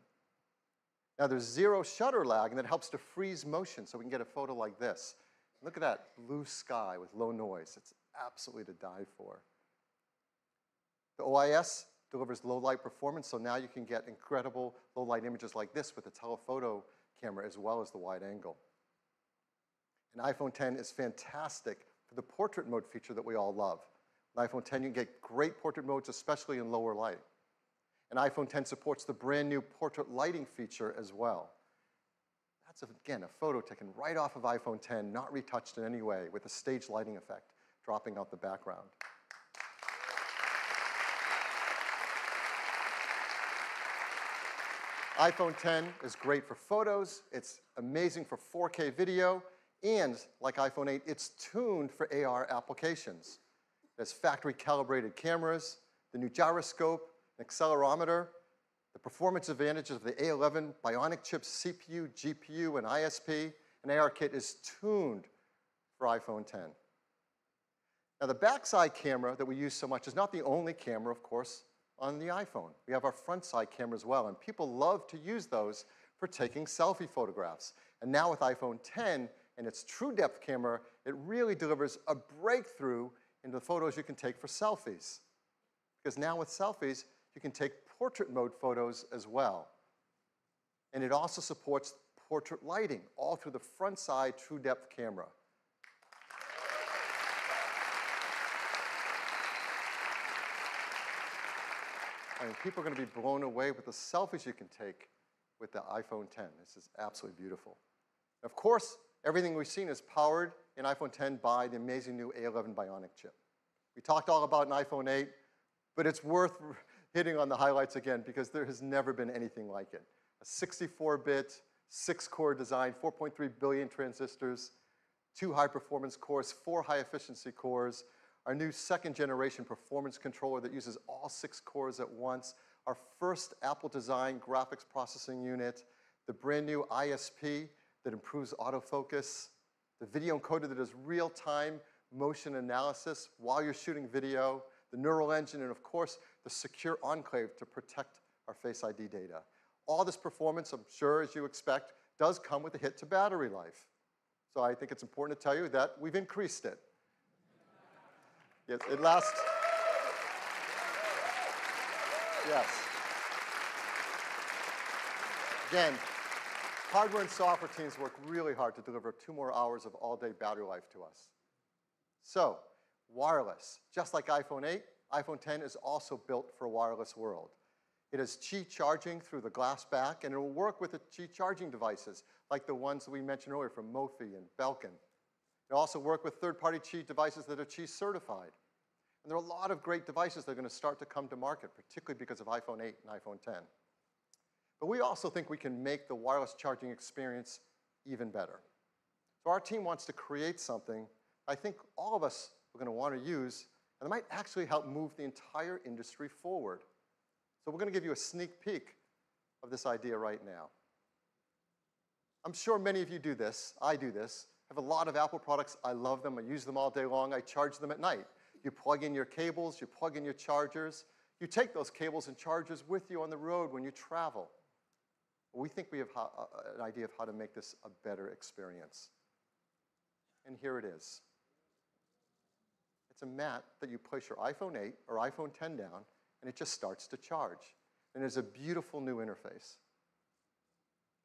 D: Now there's zero shutter lag, and that helps to freeze motion so we can get a photo like this. Look at that blue sky with low noise. It's absolutely to die for. The OIS delivers low light performance, so now you can get incredible low light images like this with the telephoto camera as well as the wide angle. And iPhone X is fantastic for the portrait mode feature that we all love. In iPhone X, you can get great portrait modes, especially in lower light. And iPhone X supports the brand new portrait lighting feature as well. That's, again, a photo taken right off of iPhone 10, not retouched in any way, with a stage lighting effect dropping out the background. iPhone 10 is great for photos. It's amazing for 4K video. And like iPhone 8, it's tuned for AR applications. It has factory-calibrated cameras, the new gyroscope, an accelerometer, the performance advantages of the A11 Bionic chips CPU, GPU, and ISP. And ARKit is tuned for iPhone 10. Now, the backside camera that we use so much is not the only camera, of course, on the iPhone. We have our front side camera as well, and people love to use those for taking selfie photographs. And now with iPhone 10 and its true depth camera, it really delivers a breakthrough into the photos you can take for selfies. Because now with selfies, you can take portrait mode photos as well. And it also supports portrait lighting, all through the front side true depth camera. I mean, people are going to be blown away with the selfies you can take with the iPhone 10. This is absolutely beautiful. Of course, everything we've seen is powered in iPhone 10 by the amazing new A11 Bionic chip. We talked all about an iPhone 8, but it's worth hitting on the highlights again because there has never been anything like it. A 64-bit, 6-core design, 4.3 billion transistors, 2 high-performance cores, 4 high-efficiency cores, our new second-generation performance controller that uses all 6 cores at once, our first Apple-designed graphics processing unit, the brand-new ISP that improves autofocus, the video encoder that does real-time motion analysis while you're shooting video, the neural engine, and of course, the secure enclave to protect our Face ID data. All this performance, I'm sure, as you expect, does come with a hit to battery life. So I think it's important to tell you that we've increased it. Yes, it lasts. Yes. Again, hardware and software teams work really hard to deliver 2 more hours of all-day battery life to us. So, wireless. Just like iPhone 8, iPhone 10 is also built for a wireless world. It has Qi charging through the glass back, and it will work with the Qi charging devices, like the ones that we mentioned earlier from Mophie and Belkin. It'll also work with third-party Qi devices that are Qi certified. And there are a lot of great devices that are going to start to come to market, particularly because of iPhone 8 and iPhone 10. But we also think we can make the wireless charging experience even better. So our team wants to create something I think all of us are going to want to use, and it might actually help move the entire industry forward. So we're going to give you a sneak peek of this idea right now. I'm sure many of you do this. I do this. I have a lot of Apple products. I love them. I use them all day long. I charge them at night. You plug in your cables. You plug in your chargers. You take those cables and chargers with you on the road when you travel. We think we have an idea of how to make this a better experience. And here it is. It's a mat that you place your iPhone 8 or iPhone 10 down, and it just starts to charge. And there's a beautiful new interface.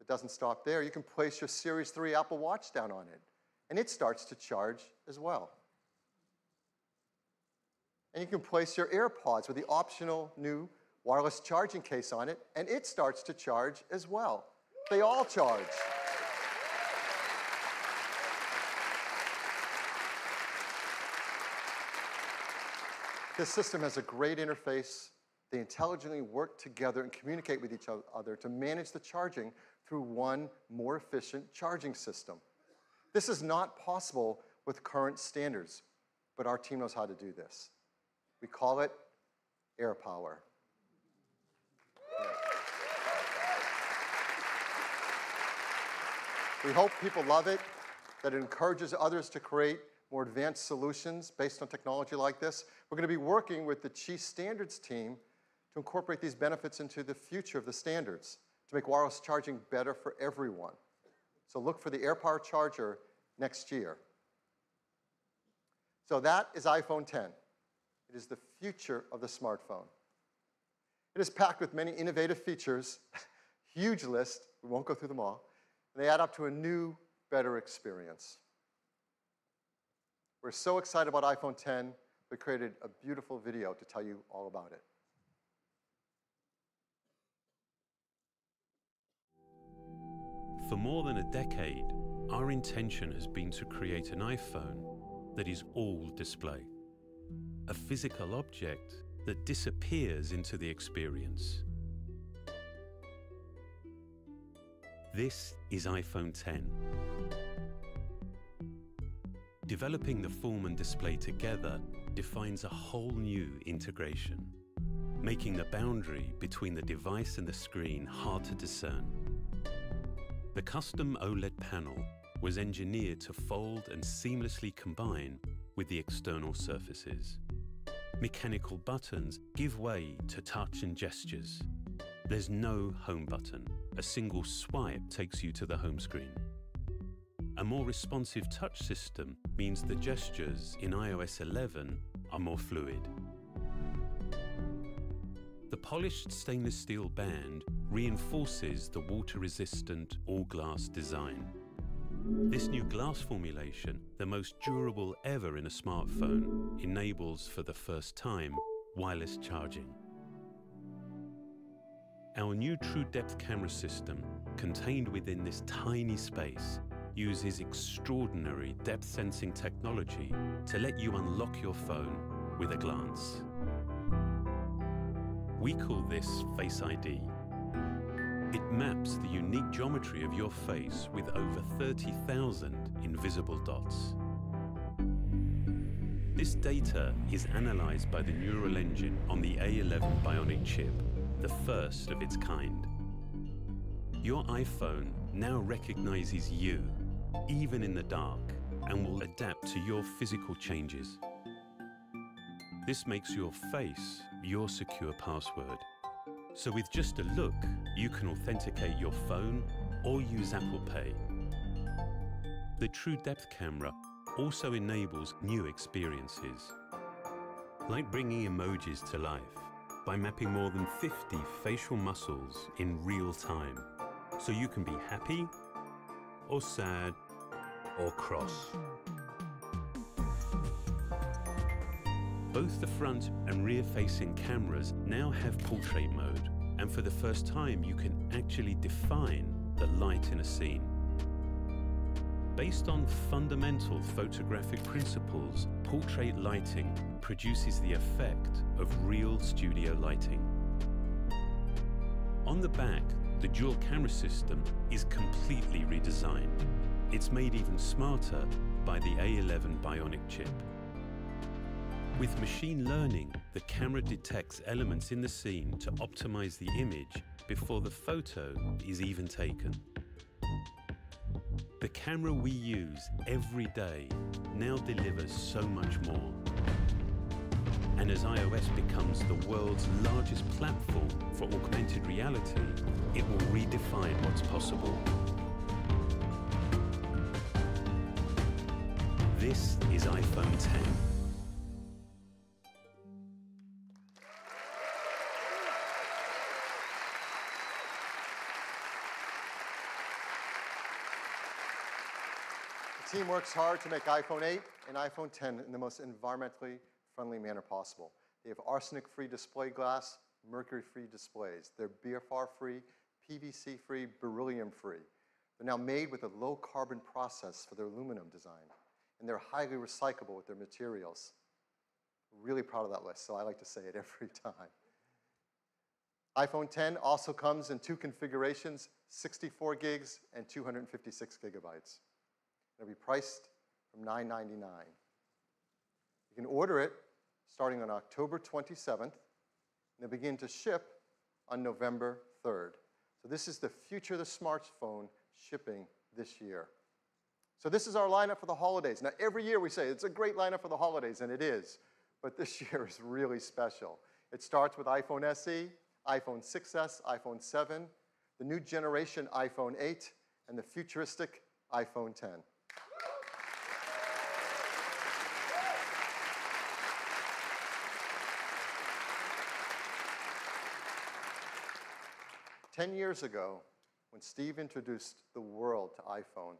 D: It doesn't stop there. You can place your Series 3 Apple Watch down on it, and it starts to charge as well. And you can place your AirPods with the optional new wireless charging case on it, and it starts to charge as well. They all charge. This system has a great interface. They intelligently work together and communicate with each other to manage the charging through one more efficient charging system. This is not possible with current standards, but our team knows how to do this. We call it AirPower. We hope people love it, that it encourages others to create more advanced solutions based on technology like this. We're going to be working with the Qi Standards team to incorporate these benefits into the future of the standards to make wireless charging better for everyone. So look for the AirPower charger next year. So that is iPhone 10. It is the future of the smartphone. It is packed with many innovative features, huge list, we won't go through them all, and they add up to a new, better experience. We're so excited about iPhone 10, we created a beautiful video to tell you all about it.
E: For more than a decade, our intention has been to create an iPhone that is all display. A physical object that disappears into the experience. This is iPhone 10. Developing the form and display together defines a whole new integration, making the boundary between the device and the screen hard to discern. The custom OLED panel was engineered to fold and seamlessly combine with the external surfaces. Mechanical buttons give way to touch and gestures. There's no home button. A single swipe takes you to the home screen. A more responsive touch system means the gestures in iOS 11 are more fluid. The polished stainless steel band reinforces the water-resistant all-glass design. This new glass formulation, the most durable ever in a smartphone, enables for the first time wireless charging. Our new True Depth camera system, contained within this tiny space, uses extraordinary depth sensing technology to let you unlock your phone with a glance. We call this Face ID. It maps the unique geometry of your face with over 30,000 invisible dots. This data is analyzed by the neural engine on the A11 Bionic chip, the first of its kind. Your iPhone now recognizes you, even in the dark, and will adapt to your physical changes. This makes your face your secure password. So with just a look, you can authenticate your phone or use Apple Pay. The True Depth camera also enables new experiences, like bringing emojis to life by mapping more than 50 facial muscles in real time, so you can be happy or sad or cross. Both the front and rear-facing cameras now have portrait mode, and for the first time you can actually define the light in a scene. Based on fundamental photographic principles, portrait lighting produces the effect of real studio lighting. On the back, the dual camera system is completely redesigned. It's made even smarter by the A11 Bionic chip. With machine learning, the camera detects elements in the scene to optimize the image before the photo is even taken. The camera we use every day now delivers so much more. And as iOS becomes the world's largest platform for augmented reality, it will redefine what's possible. This is iPhone 10.
D: The team works hard to make iPhone 8 and iPhone 10 in the most environmentally friendly manner possible. They have arsenic-free display glass, mercury-free displays. They're BFR-free, PVC-free, beryllium-free. They're now made with a low-carbon process for their aluminum design, and they're highly recyclable with their materials. Really proud of that list, so I like to say it every time. iPhone 10 also comes in two configurations, 64 gigs and 256 gigabytes. It'll be priced from $9.99. You can order it starting on October 27th, and they'll begin to ship on November 3rd. So this is the future of the smartphone shipping this year. So this is our lineup for the holidays. Now, every year we say it's a great lineup for the holidays, and it is, but this year is really special. It starts with iPhone SE, iPhone 6S, iPhone 7, the new generation iPhone 8, and the futuristic iPhone 10. 10 years ago, when Steve introduced the world to iPhone,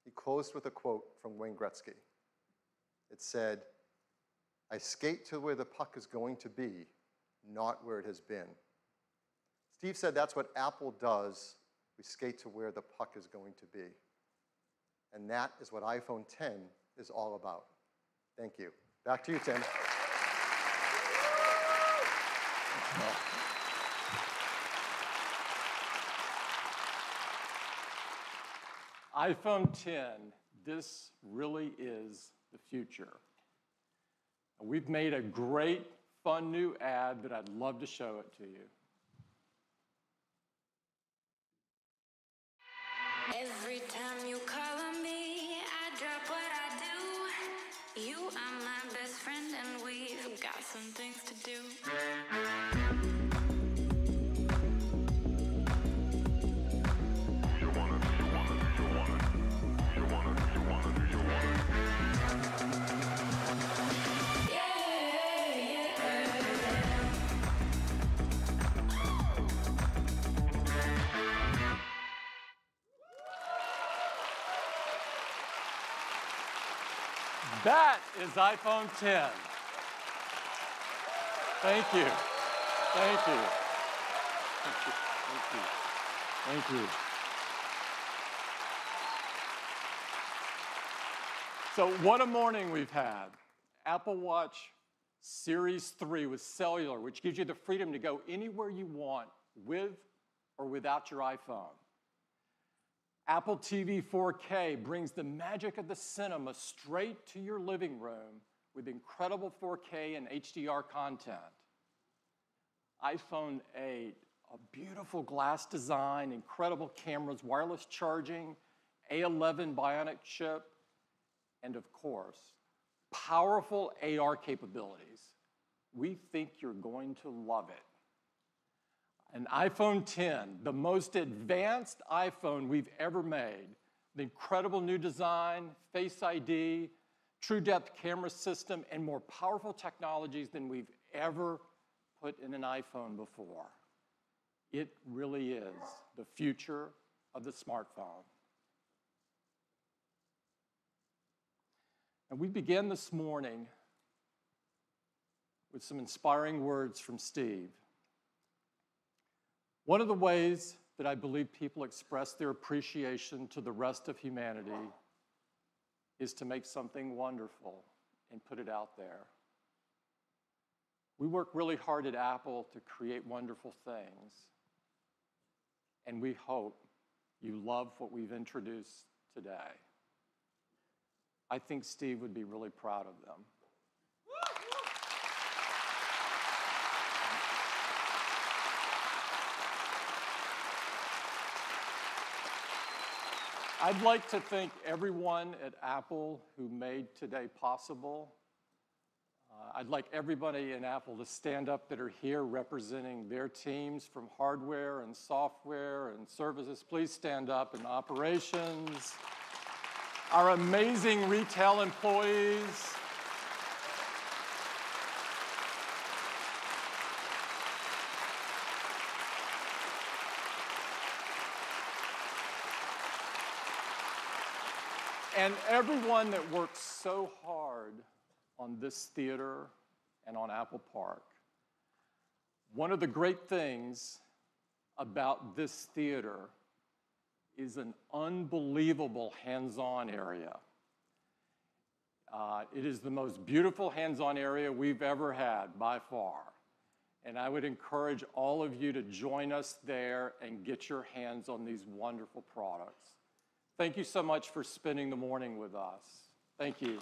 D: he closed with a quote from Wayne Gretzky. It said, "I skate to where the puck is going to be, not where it has been." Steve said that's what Apple does We skate to where the puck is going to be. And that is what iPhone 10 is all about. Thank you. Back to you, Tim.
B: iPhone 10, this really is the future. We've made a great, fun new ad that I'd love to show it to you.
S: Every time you call on me, I drop what I do. You are my best friend and we've got some things to do.
B: That is iPhone 10. Thank you. Thank you. Thank you. Thank you. Thank you. So what a morning we've had. Apple Watch Series 3 with cellular, which gives you the freedom to go anywhere you want with or without your iPhone. Apple TV 4K brings the magic of the cinema straight to your living room with incredible 4K and HDR content. iPhone 8, a beautiful glass design, incredible cameras, wireless charging, A11 Bionic chip, and of course, powerful AR capabilities. We think you're going to love it. An iPhone 10, the most advanced iPhone we've ever made. The incredible new design, Face ID, true depth camera system, and more powerful technologies than we've ever put in an iPhone before. It really is the future of the smartphone. And we began this morning with some inspiring words from Steve. One of the ways that I believe people express their appreciation to the rest of humanity is to make something wonderful and put it out there. We work really hard at Apple to create wonderful things, and we hope you love what we've introduced today. I think Steve would be really proud of them. I'd like to thank everyone at Apple who made today possible. I'd like everybody in Apple to stand up that are here representing their teams from hardware and software and services. Please stand up, and operations. Our amazing retail employees. And everyone that works so hard on this theater and on Apple Park. One of the great things about this theater is an unbelievable hands-on area. It is the most beautiful hands-on area we've ever had by far. And I would encourage all of you to join us there and get your hands on these wonderful products. Thank you so much for spending the morning with us. Thank you.